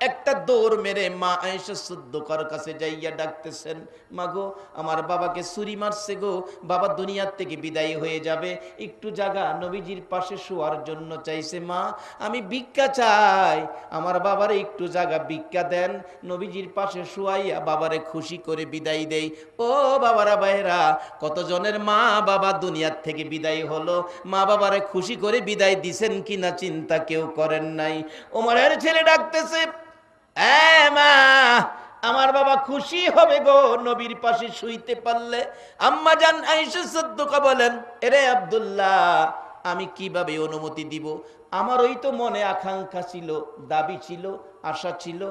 একটা দৌড় মেরে মা আয়েশা সিদ্দিকার কাছে যাইয়া ডাকতেছেন, মাগো, আমার বাবাকে ছুরি মারছে গো, বাবা দুনিয়ার থেকে বিদায় হয়ে যাবে, একটু জায়গা নবীজির পাশে শোয়ার জন্য চাইছে। মা, আমি ভিক্ষা চাই, আমার বাবারে একটু জায়গা ভিক্ষা দেন, নবীজির পাশে শোয়াইয়া বাবারে খুশি করে বিদায় দেই। ও বাবারা ভাইরা, কতজনের মা বাবা দুনিয়ার থেকে বিদায় হলো, মা বাবারে খুশি করে বিদায় দিছেন কিনা চিন্তা কেউ করেন নাই। ওমরের ছেলে ডাকতেছে, মা, আমার বাবা খুশি হবে গো নবীর পাশে শুইতে পারলে। আম্মা জান আয়েশা সিদ্দিকা বলেন, এরে আব্দুল্লাহ, আমি কিভাবে অনুমতি দিব? আমার ওই তো মনে আকাঙ্ক্ষা ছিল, দাবি ছিল, আশা ছিল,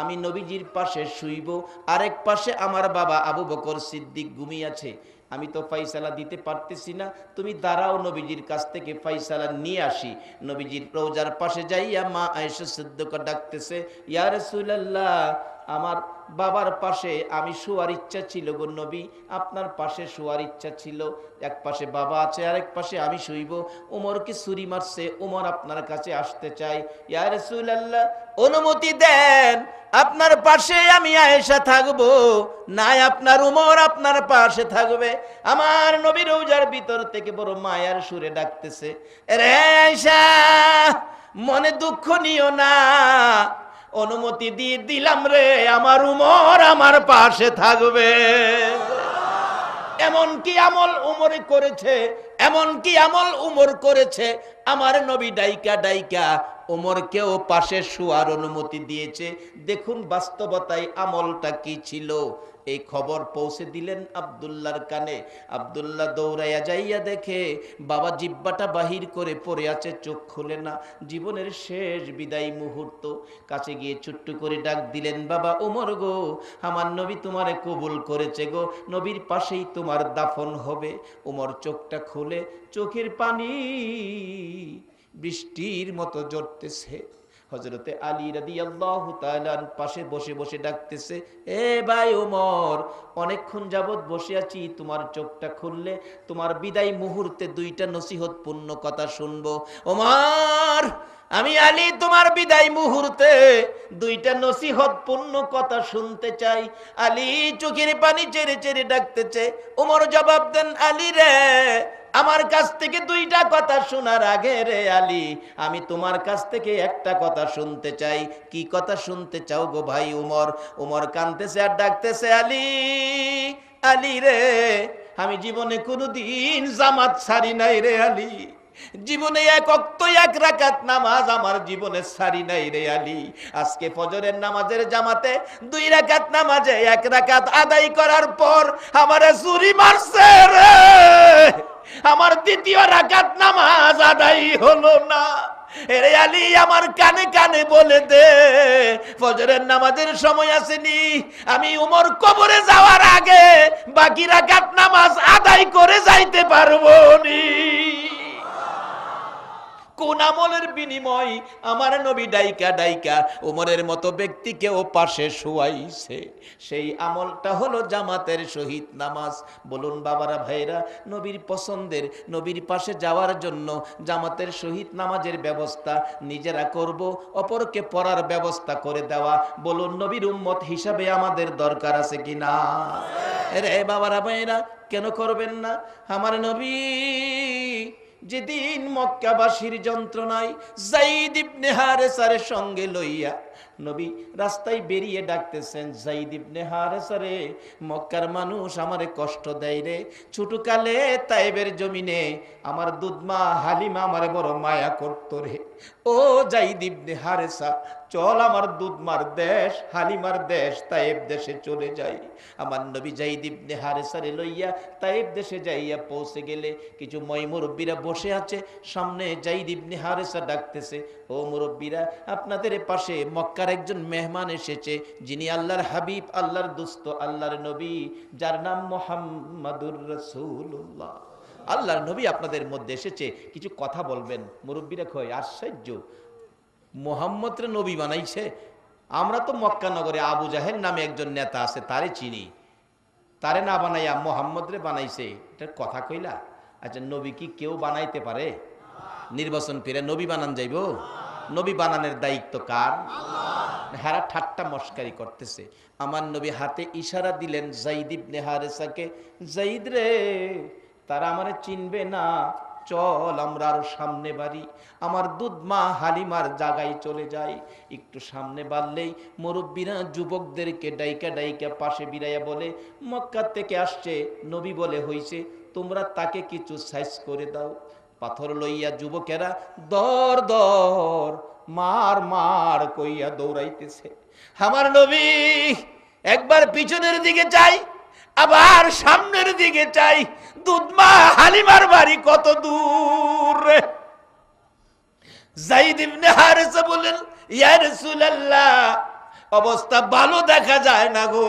আমি নবীজির পাশে শুইব, আরেক পাশে আমার বাবা আবু বকর সিদ্দিক ঘুমিয়েছে, আমি তো ফাইসালা দিতে পারতেছি না, তুমি দাঁড়াও, নবীজির কাছ থেকে ফাইসালা নিয়ে আসি। নবীজির রওজার পাশে যাইয়া মা আয়েশা সিদ্দিকা ডাকতেছে, ইয়া রাসূলুল্লাহ, আমার বাবার পাশে আমি শোয়ার ইচ্ছা ছিল গো নবী, আপনার পাশে শোয়ার ইচ্ছা ছিল, এক পাশে বাবা আছে, আরেক পাশে আমি শুইব। ওমরকে ছুরি মারছে, ওমর আপনার কাছে আসতে চাই, ইয়া রাসূলুল্লাহ, অনুমতি দেন, আপনার পাশে আমি আয়েশা থাকবো, নাই আপনার ওমর আপনার পাশে থাকবে। আমার নবী রওজার ভিতর থেকে বড় মায়ার সুরে ডাকতেছে, রে আয়েশা, মনে দুঃখ নিও না, অনুমতি দিয়ে দিলাম রে, আমার উমর আমার পাশে থাকবে। এমন কি আমল উমরে করেছে, এমন কি আমল উমর করেছে, আমার নবী ডাইকা ডাইকা উমরকেও পাশে শোয়ার অনুমতি দিয়েছে। দেখুন বাস্তবতায় আমলটা কি ছিল। এই খবর পৌঁছে দিলেন আব্দুল্লাহর কানে। আব্দুল্লাহ দৌড়াইয়া যাইয়া দেখে বাবা জিহ্বাটা বাহির করে পড়ে আছে, চোখ খুলে না, জীবনের শেষ বিদায় মুহূর্ত। কাছে গিয়ে ছোট্ট করে ডাক দিলেন, বাবা ওমর গো, আমার নবী তোমারে কবুল করেছে গো, নবীর পাশেই তোমার দাফন হবে। ওমর চোখটা খুলে চোখের পানি বৃষ্টির মতো ঝরতেছে। হযরতে আলী রাদিয়াল্লাহু তাআলা পাশে বসে বসে ডাকতেছে, এ ভাই ওমর, অনেকক্ষণ যাবত বসে আছি, তোমার চোখটা খুললে তোমার বিদায় মুহূর্তে দুইটা নসিহতপূর্ণ কথা শুনবো। ওমর, আমি আলী তোমার বিদায় মুহূর্তে দুইটা নসিহতপূর্ণ কথা শুনতে চাই। আলী চোখের পানি চেড়ে চেড়ে ডাকতেছে। ওমর জবাব দেন, আলী রে, আমার কাছ থেকে দুইটা কথা শোনার আগে রে আলী, আমি তোমার কাছ থেকে একটা কথা শুনতে চাই। কি কথা শুনতে চাও গো ভাই ওমর? ওমর কাঁদতেছে আর ডাকতেছে, আলী, আলী রে, আমি জীবনে কোনোদিন জামাত ছাড়ি নাই রে আলী, জীবনে এক ওয়াক্ত এক রাকাত নামাজ আমার জীবনে ছাড়ি নাই রে আলী। আজকে ফজরের নামাজের জামাতে 2 রাকাত নামাজে 1 রাকাত আদায় করার পর আমারে চুরি মারছে রে, আমার দ্বিতীয় রাকাত নামাজ আদায় হলো না। এরে আলী, আমার কানে কানে বলে দে, ফজরের নামাজের সময় আসেনি, আমি উমর কবরে যাওয়ার আগে বাকি রাকাত নামাজ আদায় করে যাইতে পারবো নি। কোন আমলের বিনিময় আমার নবী ডাইকা ডাইকা ওমরের মতো ব্যক্তিকেও পাশে শুয়াইছে? সেই আমলটা হলো জামাতের শহীদ নামাজ। বলুন বাবারা, ভাইরা, নবীর পছন্দের, নবীর পাশে যাওয়ার জন্য জামাতের শহীদ নামাজের ব্যবস্থা নিজেরা করব, অপরকে পড়ার ব্যবস্থা করে দেওয়া, বলুন নবীর উম্মত হিসাবে আমাদের দরকার আছে কিনা? রে বাবারা, ভাইরা, কেন করবেন না? আমার নবী যেদিন মক্কাবাসীর যন্ত্রণায় যায়েদ ইবনে হারেসার সঙ্গে লইয়া নবী রাস্তায় বেরিয়ে ডাকতেছেন, যায়েদ ইবনে হারেসা রে, মক্কার মানুষ আমারে কষ্ট দেয় রে, ছোটকালে তায়েবের জমিনে আমার দুধমা হালিমা আমারে বড় মায়া করত রে। ও যায়েদ ইবনে হারেসা, চল আমার দুধমার দেশ হালিমার দেশ তায়েব দেশে চলে যাই। আমার নবী যায়েদ ইবনে হারেসা রে লইয়া তায়েব দেশে যাইয়া পৌঁছে গেলে কিছু মুরব্বীরা বসে আছে, সামনে যায়েদ ইবনে হারেসা ডাকতেছে, ও মুরব্বীরা, আপনাদের পাশে মক্কার একজন মেহমান এসেছে, যিনি আল্লাহর হাবিব, আল্লাহর দোস্ত, আল্লাহর নবী, যার নাম মুহাম্মাদুর রাসূলুল্লাহ। আল্লাহর নবী আপনাদের মধ্যে এসেছে, কিছু কথা বলবেন। মুরব্বীরা কয়, আশ্চর্য, মুহাম্মদরে নবী বানাইছে? আমরা তো মক্কা নগরে আবু জাহেল নামে একজন নেতা আছে, তারে চিনি, তারে না বানাইয়া মুহাম্মদরে বানাইছে, এটার কথা কইলা? আচ্ছা, নবী কি কেউ বানাইতে পারে? নির্বাচন পেরে নবী বানান যাইব? নবী বানানোর দায়িত্ব কার? হারা ঠাট্টা মস্কারি করতেছে। আমার নবী হাতে ইশারা দিলেন যায়েদ ইবনে হারেসাকে, যায়েদ রে, তারা আমারে চিনবে না, চল আমরা আরো সামনে বাড়ি, আমার দুধমা হালিমার জায়গায় চলে যাই। একটু সামনে বাড়লেই মুরব্বীরা যুবকদেরকে ডাইকা ডাইকা পাশে বিরাইয়া বলে, মক্কা থেকে আসছে, নবী বলে হইছে, তোমরা তাকে কিছু সাইজ করে দাও। পাথর লইয়া যুবকেরা দর দর মার মার কইয়া দৌড়াইতেছে। আমার নবী একবার পিছনের দিকে চাই, আবার সামনের দিকে চাই, দুধমা হালিমার বাড়ি কত দূর? যায়েদ ইবনে হারেসা বলেন, ইয়া রাসূলুল্লাহ, অবস্থা ভালো দেখা যায় না গো,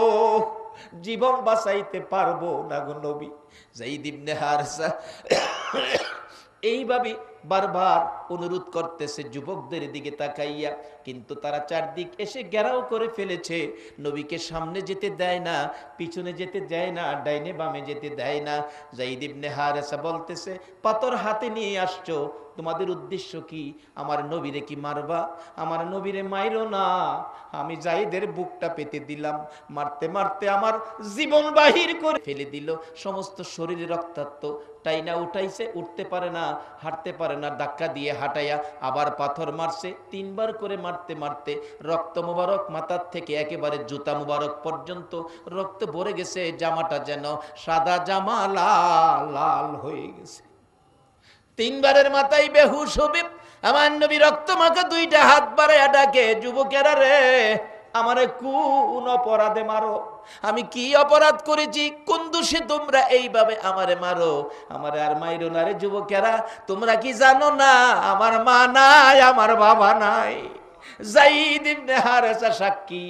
জীবন বাঁচাইতে পারবো না গো নবী। যায়েদ ইবনে হারেসা এইভাবে বারবার অনুরোধ করতেছে যুবকদের দিকে তাকাইয়া, কিন্তু তারা চারদিক এসে ঘেরাও করে ফেলেছে, নবীকে সামনে যেতে দেয় না, পিছনে যেতে দেয় না, ডাইনে বামে যেতে দেয় না। যায়েদ ইবনে হারেসা বলতেছে, পাথর হাতে নিয়ে আসছো, তোমাদের উদ্দেশ্য কি? আমার নবীরে কি মারবা? আমার নবীরে মাইরো না, আমি যায়েদের বুকটা পেতে দিলাম, মারতে মারতে আমার জীবন বাহির করে ফেলে দিল, সমস্ত শরীরে রক্তাক্ত, টাইনা উঠাইছে, উঠতে পারে না, হাঁটতে পারে না, ধাক্কা দিয়ে হাঁটাইয়া আবার পাথর মারছে, 3 বার করে মারতে মারতে রক্ত মুবারক মাথার থেকে একেবারে জুতা মুবারক পর্যন্ত রক্ত ভরে গেছে, জামাটা যেন সাদা জামা লাল লাল হয়ে গেছে। 3 বারের মাথায় বেহুশ হবে। আমার নবী রক্ত মাখা 2টা হাত বাড়াইয়া ডাকে, যুবকেরা রে, আমারে কোন অপরাধে মারো? আমি কি অপরাধ করেছি? কোন দোষে তোমরা এইভাবে আমারে মারো? আমারে আর মাইরো না রে যুবকেরা, তোমরা কি জানো না আমার মা নাই, আমার বাবা নাই, যায়েদ ইবনে হারেসা সাক্ষী,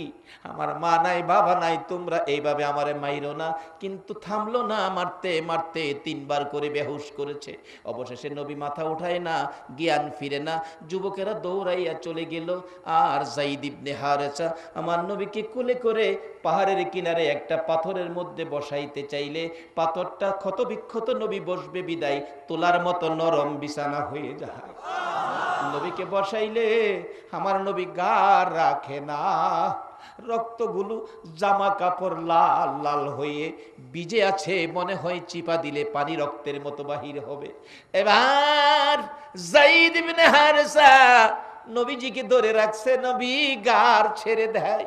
আমার মা নাই বাবা নাই, তোমরা এইভাবে আমারে মাইরো না। কিন্তু থামলো না, মারতে মারতে 3 বার করে বেহুশ করেছে। অবশেষে নবী মাথা উঠায় না, জ্ঞান ফিরে না, যুবকেরা দৌড়াইয়া চলে গেল। আর যায়েদ ইবনে হারেসা আমার নবীকে কোলে করে পাহাড়ের কিনারে একটা পাথরের মধ্যে বসাইতে চাইলে পাথরটা ক্ষত বিক্ষত, নবী বসবে বিদায় তোলার মতো নরম বিছানা হয়ে যায়। নবীকে বসাইলে আমার নবী গার রাখে না, রক্তগুলো জামা কাপড় লাল লাল হয়ে ভিজে আছে, মনে হয় চিপা দিলে পানি রক্তের মতো বাহির হবে। এবার যায়েদ ইবনে হারেসা নবীজিকে ধরে রাখছে, নবী গার ছেড়ে দেয়।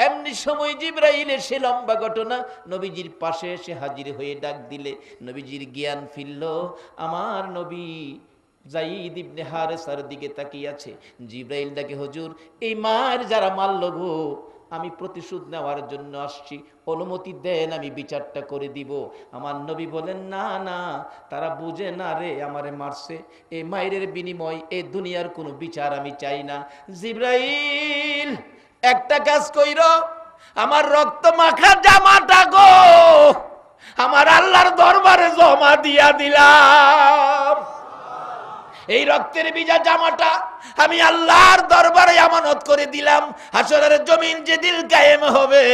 এমনি সময় জিবরাইল এসে, লম্বা ঘটনা, নবীজির পাশে এসে হাজির হয়ে ডাক দিলে নবীজির জ্ঞান ফিরল। আমার নবী যায়েদ ইবনে হারেসার দিকে তাকিয়ে আছে। জিবরাইল ডাকে, হুজুর এই মার যারা মারল গো, আমি প্রতিশোধ নেওয়ার জন্য আসছি, অনুমতি দেন আমি বিচারটা করে দিব। আমার নবী বলেন, না না, তারা বুঝে না রে, আমারে মারছে, এই মায়ের বিনিময় এই দুনিয়ার কোনো বিচার আমি চাই না। জিবরাইল একটা কাজ কইরো, আমার রক্ত মাখা জামাটা গো আমার আল্লাহর দরবারে জমা দিয়া দিলাম। এই রক্তের ভিজা জামাটা আমি আল্লাহর দরবারে আমানত করে দিলাম। হাসরের জমিন যেদিন কায়েম হবে,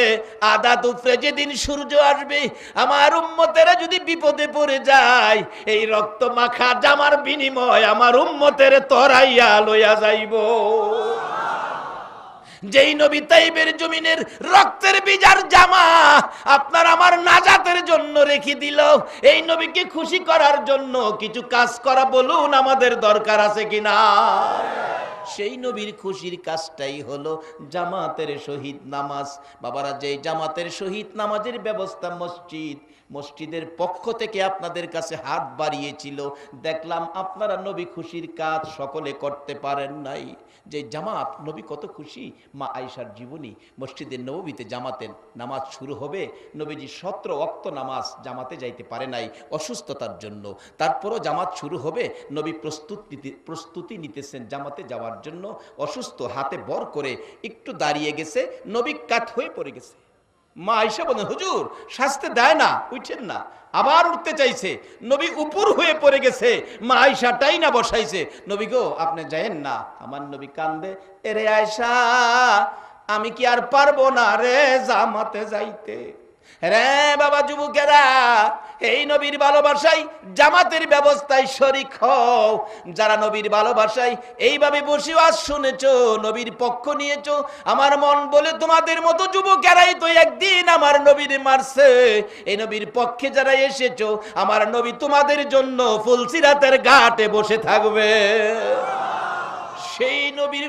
আদাত উপরে যেদিন সূর্য আসবে, আমার উম্মতেরা যদি বিপদে পড়ে যায়, এই রক্ত মাখা জামার বিনিময় আমার উম্মতের তরাইয়া লইয়া যাইব। যেই নবী তাইবের জমিনের রক্তের বিজার জামা আপনার আমার নাজাতের জন্য রেখে দিল, এই নবীকে খুশি করার জন্য কিছু কাজ করা বলুন আমাদের দরকার আছে কিনা? সেই নবীর খুশির কাজটাই হলো জামাতের শহীদ নামাজ। বাবারা, যে জামাতের শহীদ নামাজের ব্যবস্থা মসজিদের পক্ষ থেকে আপনাদের কাছে হাত বাড়িয়েছিল, দেখলাম আপনারা নবী খুশির কাজ সকলে করতে পারেন নাই। যে জামাত, নবী কত খুশি। মা আয়েশার জীবনী, মসজিদে নববীতে জামাতের নামাজ শুরু হবে, নবীজি 17 ওয়াক্ত নামাজ জামাতে যাইতে পারে নাই অসুস্থতার জন্য। তারপরও জামাত শুরু হবে, নবী প্রস্তুতি নিতেছেন জামাতে যাওয়ার জন্য। অসুস্থ, হাতে বর করে একটু দাঁড়িয়ে গেছে, নবী কাত হয়ে পড়ে গেছে। মা আয়েশা বলেন, হুজুর শাস্তি দেয় না, উঠেন না। আবার উঠতে চাইছে, নবী উপর হয়ে পড়ে গেছে, মা আয়েশা টাই না বসাইছে, নবী গো আপনি যায়েন না। আমার নবী কান্দে, এরে আয়েশা আমি কি আর পারবো না রে জামাতে যাইতে? রে বাবা যুবকেরা, এই নবীর ভালোবাসায় জামাতের ব্যবস্থায় শরীক হও। যারা নবীর ভালোবাসায় এইভাবে বসে আজ শুনেছো, নবীর পক্ষ নিয়েছো, আমার মন বলে তোমাদের মতো যুবকেরাই তো একদিন আমার নবীর মারছে। এই নবীর পক্ষে যারা এসেছো, আমার নবী তোমাদের জন্য ফুলসিরাতের ঘাটে বসে থাকবে। সেই নবীর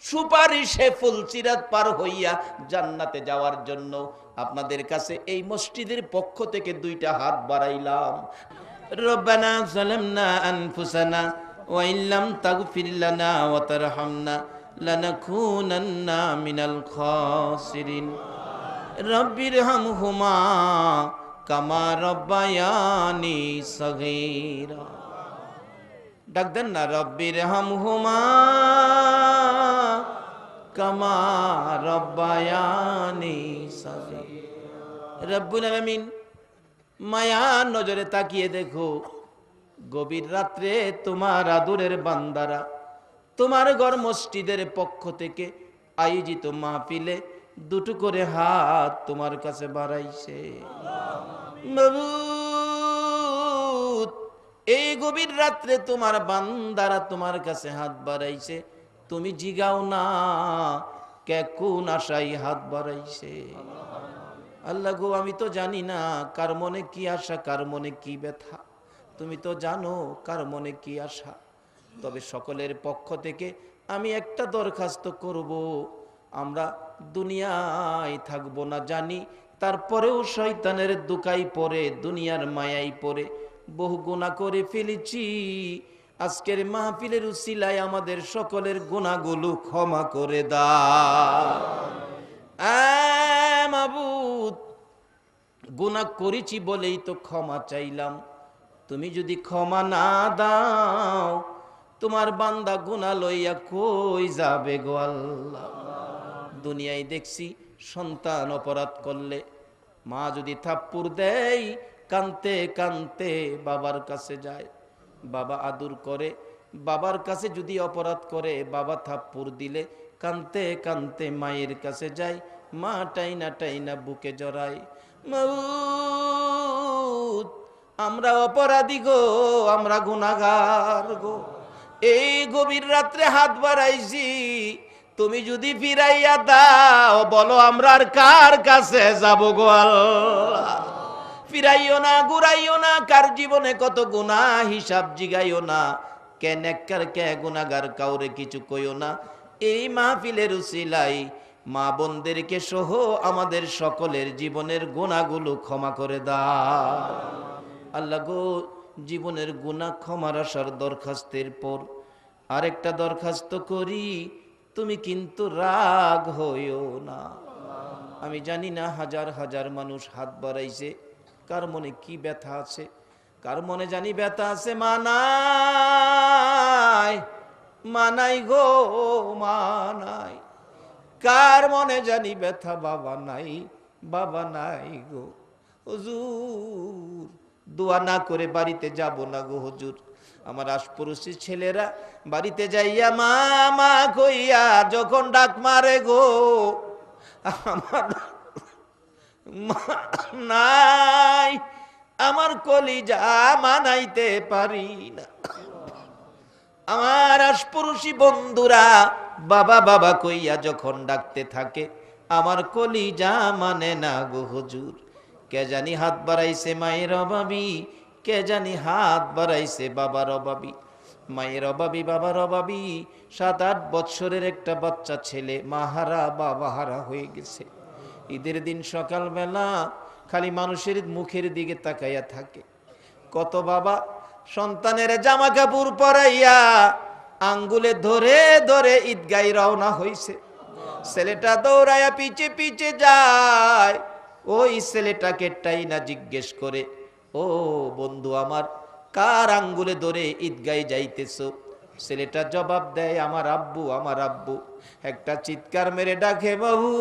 সুপারিশে ফুলসিরাত পার হইয়া জান্নাতে যাওয়ার জন্য আপনাদের কাছে এই মসজিদের পক্ষ থেকে 2টা হাত বাড়াইলাম। রব্বানা যালামনা আনফুসানা ওয়া ইল্লাম তাগফির লানা ওয়া তারহামনা লানাকুনান্না মিনাল খাসিরিন। রব্বিরহামহুমা কামা রব্বায়ানি সগীরা। ডাক দেন না, রব্বিরহামহুমা কামা রব্বায়ানি সগীরা। রব্বুল আলামিন মায়ার নজরে তাকিয়ে দেখো, গভীর রাত্রে তোমার আদরের বান্দারা তোমার ঘর মসজিদের পক্ষ থেকে আয়োজিত মাহফিলে 2টো করে হাত তোমার কাছে বাড়াইছে। মাবুদ, এই গভীর রাত্রে তোমার বান্দারা তোমার কাছে হাত বাড়াইছে, তুমি জিগাও না কে কোন আশায় হাত বাড়াইছে। আল্লাহ গো, আমি তো জানি না কার মনে কি আশা, কার মনে কি ব্যথা, তুমি তো জানো কার মনে কি আশা। তবে সকলের পক্ষ থেকে আমি একটা দরখাস্ত করব, আমরা দুনিয়ায় থাকবো না জানি, তারপরেও শয়তানের দুকাই পড়ে, দুনিয়ার মায়াই পড়ে বহু গুনাহ করে ফেলেছি। আজকের মাহফিলের উসিলায় আমাদের সকলের গুনাহগুলো ক্ষমা করে দাও। মাবুদ, গুনাহ করেছি বলেই তো ক্ষমা চাইলাম, তুমি যদি ক্ষমা না দাও তোমার বান্দা গুনাহ লইয়া কই যাবে গো আল্লাহ। দুনিয়ায় দেখছি সন্তান অপরাধ করলে মা যদি থাপ্পড় দেয় কানতে কানতে বাবার কাছে যায়, বাবা আদর করে। বাবার কাছে যদি অপরাধ করে বাবা থাপ্পড় দিলে কানতে কানতে মায়ের কাছে যায়, মা টাইনা টাইনা বুকে জড়ায়। মাউত, আমরা অপরাধী গো, আমরা গুনাহগার গো। এই গভীর রাত্রে হাত বাড়াইছি, তুমি যদি ফিরাইয়া দাও বলো আমরা আর কার কাছে যাব গো আল্লাহ। ফিরাইও না, ঘুরাইও না, কার জীবনে কত গুনাহ হিসাব জিগাইও না, কে নেককার কে গুনাহগার কাউরে কিছু কইও না। এই মাহফিলের উসিলাই মা বোনদেরকে সহ আমাদের সকলের জীবনের গুনাহগুলো ক্ষমা করে দাও আল্লাহ গো। জীবনের গুনাহ ক্ষমার আসার দরখাস্তের পর আরেকটা দরখাস্ত করি, তুমি কিন্তু রাগ হইও না। আমি জানি না হাজার হাজার মানুষ হাত বাড়াইছে, কার মনে কি ব্যথা আছে, কার মনে জানি ব্যথা আছে। মানাই মানাই গো মানাই, কার মনে জানি ব্যথা বাবা নাই, বাবা নাই গো। হুজুর দোয়া না করে বাড়িতে যাব না গো হুজুর। আমার আশপড়শি ছেলেরা বাড়িতে যাইয়া মা মা কইয়া যখন ডাক মারে গো, আমার নাই, আমার কলিজা মানাইতে পারি না। আমার আশপড়শি বন্ধুরা বাবা বাবা কইয়া যখন ডাকতে থাকে আমার কলিজা মানে না গো হুজুর। কে জানি হাত বাড়াইছে মায়ের অভাবী, কে জানি হাত বাড়াইছে বাবার অভাবী। মায়ের অভাবী বাবার অভাবী। 7-8 বৎসরের একটা বাচ্চা ছেলে মাহারা বাবা হারা হয়ে গেছে। ঈদের দিন সকালবেলা খালি মানুষের মুখের দিকে তাকাইয়া থাকে। কত বাবা সন্তানের জামা কাপড় পরাইয়া আঙ্গুলে ধরে ধরে ঈদগায় রওনা হইছে। ছেলেটা দৌড়াইয়া পিছে পিছে যায়, ওই ছেলেটাকে টাইনা জিজ্ঞেস করে, ও বন্ধু আমার, কার আঙ্গুলে ধরে ঈদগায় যাইতেছো? ছেলেটা জবাব দেয়, আমার আব্বু, আমার আব্বু। একটা চিৎকার মেরে ডাকে, বাবু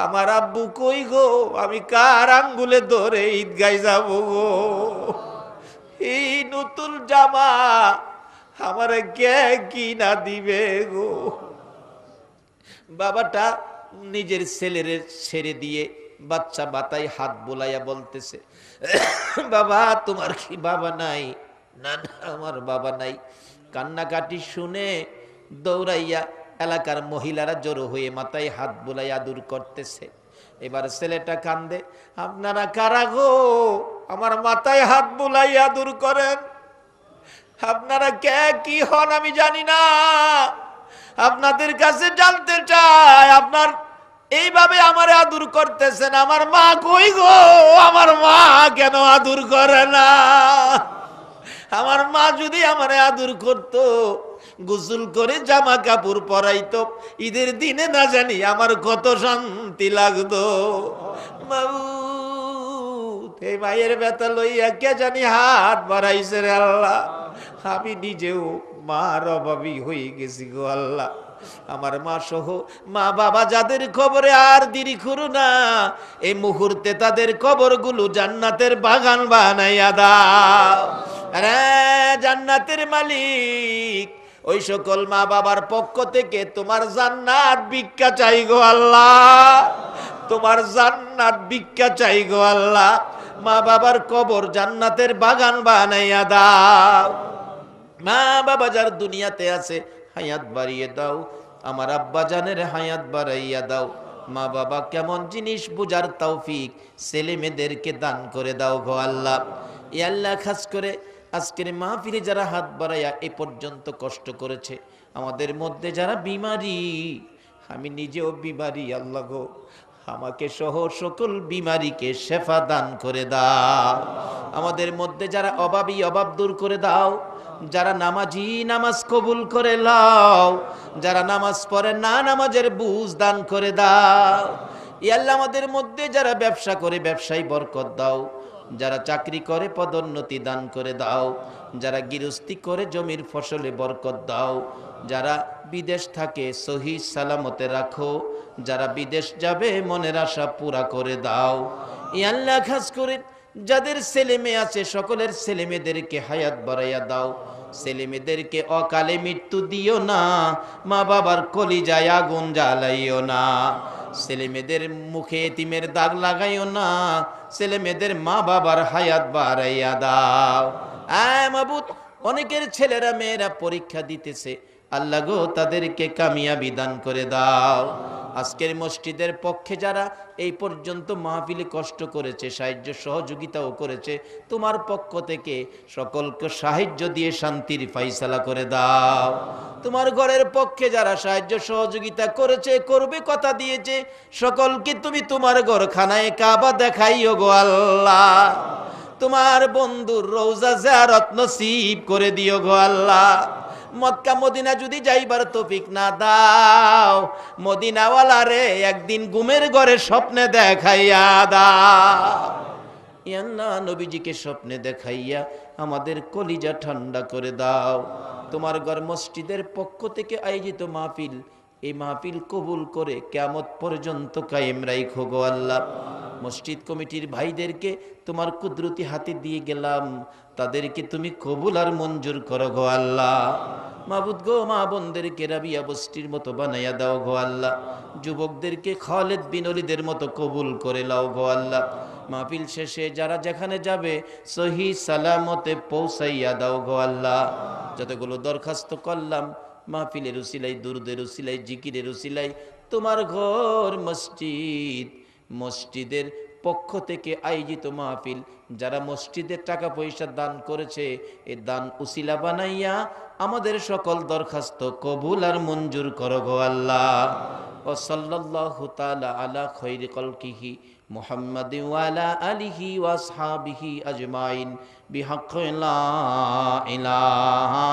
আমার আব্বু কই গো, আমি কার আঙ্গুলে ধরে ঈদগায় যাব গো? এই নতুন জামা আমার কে কিনা দিবে গো? বাবাটা নিজের ছেলের ছেড়ে দিয়ে বাচ্চা বাতায় হাত বোলাইয়া বলতেছে, বাবা তোমার কি বাবা নাই? না না আমার বাবা নাই। কান্নাকাটি শুনে দৌড়াইয়া এলাকার মহিলারা জড়ো হয়ে মাথায় হাত বোলাই আদর করতেছে। এবার ছেলেটা কান্দে, আপনারা কারা গো আমার মাথায় হাত বোলাই আদর করেন? আপনারা কে কি হন আমি জানি না, আপনাদের কাছে জানতে চাই, আপনার এইভাবে আমার আদর করতেছেন, আমার মা কই গো? আমার মা কেন আদর করে না? আমার মা যদি আমার আদর করতো, গোসল করে জামা কাপড় পরাইতো, ঈদের দিনে না জানি আমার কত শান্তি লাগতো। এই মায়ের ব্যথা লইয়া কে জানি হাত বাড়াইছে রে আল্লাহ। আমি নিজেও মার অভাবী হয়ে গেছি গো আল্লাহ। আমার মা সহ মা বাবা যাদের কবরে আর দেরি করো না, এই মুহূর্তে তাদের কবরগুলো জান্নাতের বাগান বানাইয়া দাও। আরে জান্নাতের মালিক, ওই সকল মা বাবার পক্ষ থেকে তোমার জান্নাত ভিক্ষা চাই গো আল্লাহ, তোমার জান্নাত ভিক্ষা চাই গো আল্লাহ। মা বাবার কবর জান্নাতের বাগান বানাইয়া দাও। মা বাবা যার দুনিয়াতে আছে হায়াত বাড়িয়ে দাও, আমার আব্বা জানের হায়াত বাড়াইয়া দাও। মা বাবা কেমন জিনিস বুঝার তৌফিক ছেলে মেয়েদেরকে দান করে দাও গো আল্লাহ। এ আল্লাহ, খাস করে আজকের মাহফিলে যারা হাত বাড়াইয়া এ পর্যন্ত কষ্ট করেছে, আমাদের মধ্যে যারা বিমারি, আমি নিজেও বিমারি আল্লাহ গো, আমাকে সহ সকল বিমারিকে শেফা দান করে দাও। আমাদের মধ্যে যারা অভাবী, অভাব দূর করে দাও। যারা নামাজি, নামাজ কবুল করে লাও। যারা নামাজ পড়ে না, নামাজের বুঝ দান করে দাও। ই আল্লাহ, আমাদের মধ্যে যারা ব্যবসা করে ব্যবসায় বরকত দাও, যারা চাকরি করে পদোন্নতি দান করে দাও। যারা গৃহস্থী করে জমির ফসলে বরকত দাও, যারা বিদেশ থাকে সহি সালামতে রাখো, যারা বিদেশ যাবে মনের আশা পুরা করে দাও। ই আল্লাহ, খাস করে যাদের ছেলে মেয়ে আছে সকলের ছেলে মেয়েদেরকে হায়াত বাড়াইয়া দাও, ছেলে মেয়েদেরকে অকালে মৃত্যু দিও না, মা বাবার কলিজায় আগুন জ্বালাইও না, ছেলে মেয়েদের মুখে এতিমের দাগ লাগাইও না, ছেলে মেয়েদের মা বাবার হায়াত বাড়াইয়া দাও। মাবুদ, অনেকের ছেলেরা মেয়েরা পরীক্ষা দিতেছে, আল্লাহ গো তাদেরকে কামিয়াবি দান করে দাও। আজকের মসজিদের পক্ষে যারা এই পর্যন্ত মাহফিলে কষ্ট করেছে, সাহায্য সহযোগিতাও করেছে, তোমার পক্ষ থেকে সকলকে সাহায্য দিয়ে শান্তির ফাইসালা করে দাও। তোমার ঘরের পক্ষে যারা সাহায্য সহযোগিতা করেছে, করবে, কথা দিয়েছে, সকলকে তুমি তোমার ঘরখানায় কাবা দেখাইও গো আল্লাহ। তোমার বন্ধুর রওজা জিয়ারত নসিব করে দিও গো আল্লাহ। মক্কা মদিনা যদি যাইবার তৌফিক না দাও, মদিনাওয়ালা রে একদিন ঘুমের ঘরে স্বপ্নে দেখাইয়া দাও। ইয়া আল্লাহ, নবীজিকে স্বপ্নে দেখাইয়া আমাদের কলিজা ঠান্ডা করে দাও। তোমার ঘর মসজিদের পক্ষ থেকে আয়োজিত মাহফিল, এই মাহফিল কবুল করে কিয়ামত পর্যন্ত কায়েম রাখো গো আল্লাহ। মসজিদ কমিটির ভাইদেরকে তোমার কুদরতি হাতে দিয়ে গেলাম, তাদেরকে তুমি কবুল আর মঞ্জুর করো গো আল্লাহ। মাবুদ গো, মা বোনদেরকে রাবিয়া বস্তির মতো বানাইয়া দাও গো আল্লাহ। যুবকদেরকে খালেদ বিন ওলীদের মতো কবুল করে লাও গো আল্লাহ। মাহফিল শেষে যারা যেখানে যাবে সহি সালামতে পৌঁছাইয়া দাও গো আল্লাহ। যতগুলো দরখাস্ত করলাম মাহফিলের উসিলাই, দুরুদের উসিলাই, জিকিরের উসিলাই, তোমার ঘর মসজিদ, মসজিদের পক্ষ থেকে আয়োজিত মাহফিল, যারা মসজিদের টাকা পয়সা দান করেছে, এই দান উসিলা বানাইয়া আমাদের সকল দরখাস্ত কবুল আর মঞ্জুর করো গো আল্লাহ। ও সাল্লাল্লাহু তাআলা আলা খায়রি খালকিহি মুহাম্মাদিন ওয়া আলা আলিহি ওয়া আসহাবিহি আজমাইন বিহাক্কি লা ইলাহা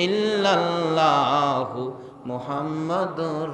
ইল্লাল্লাহু মুহাম্মাদুর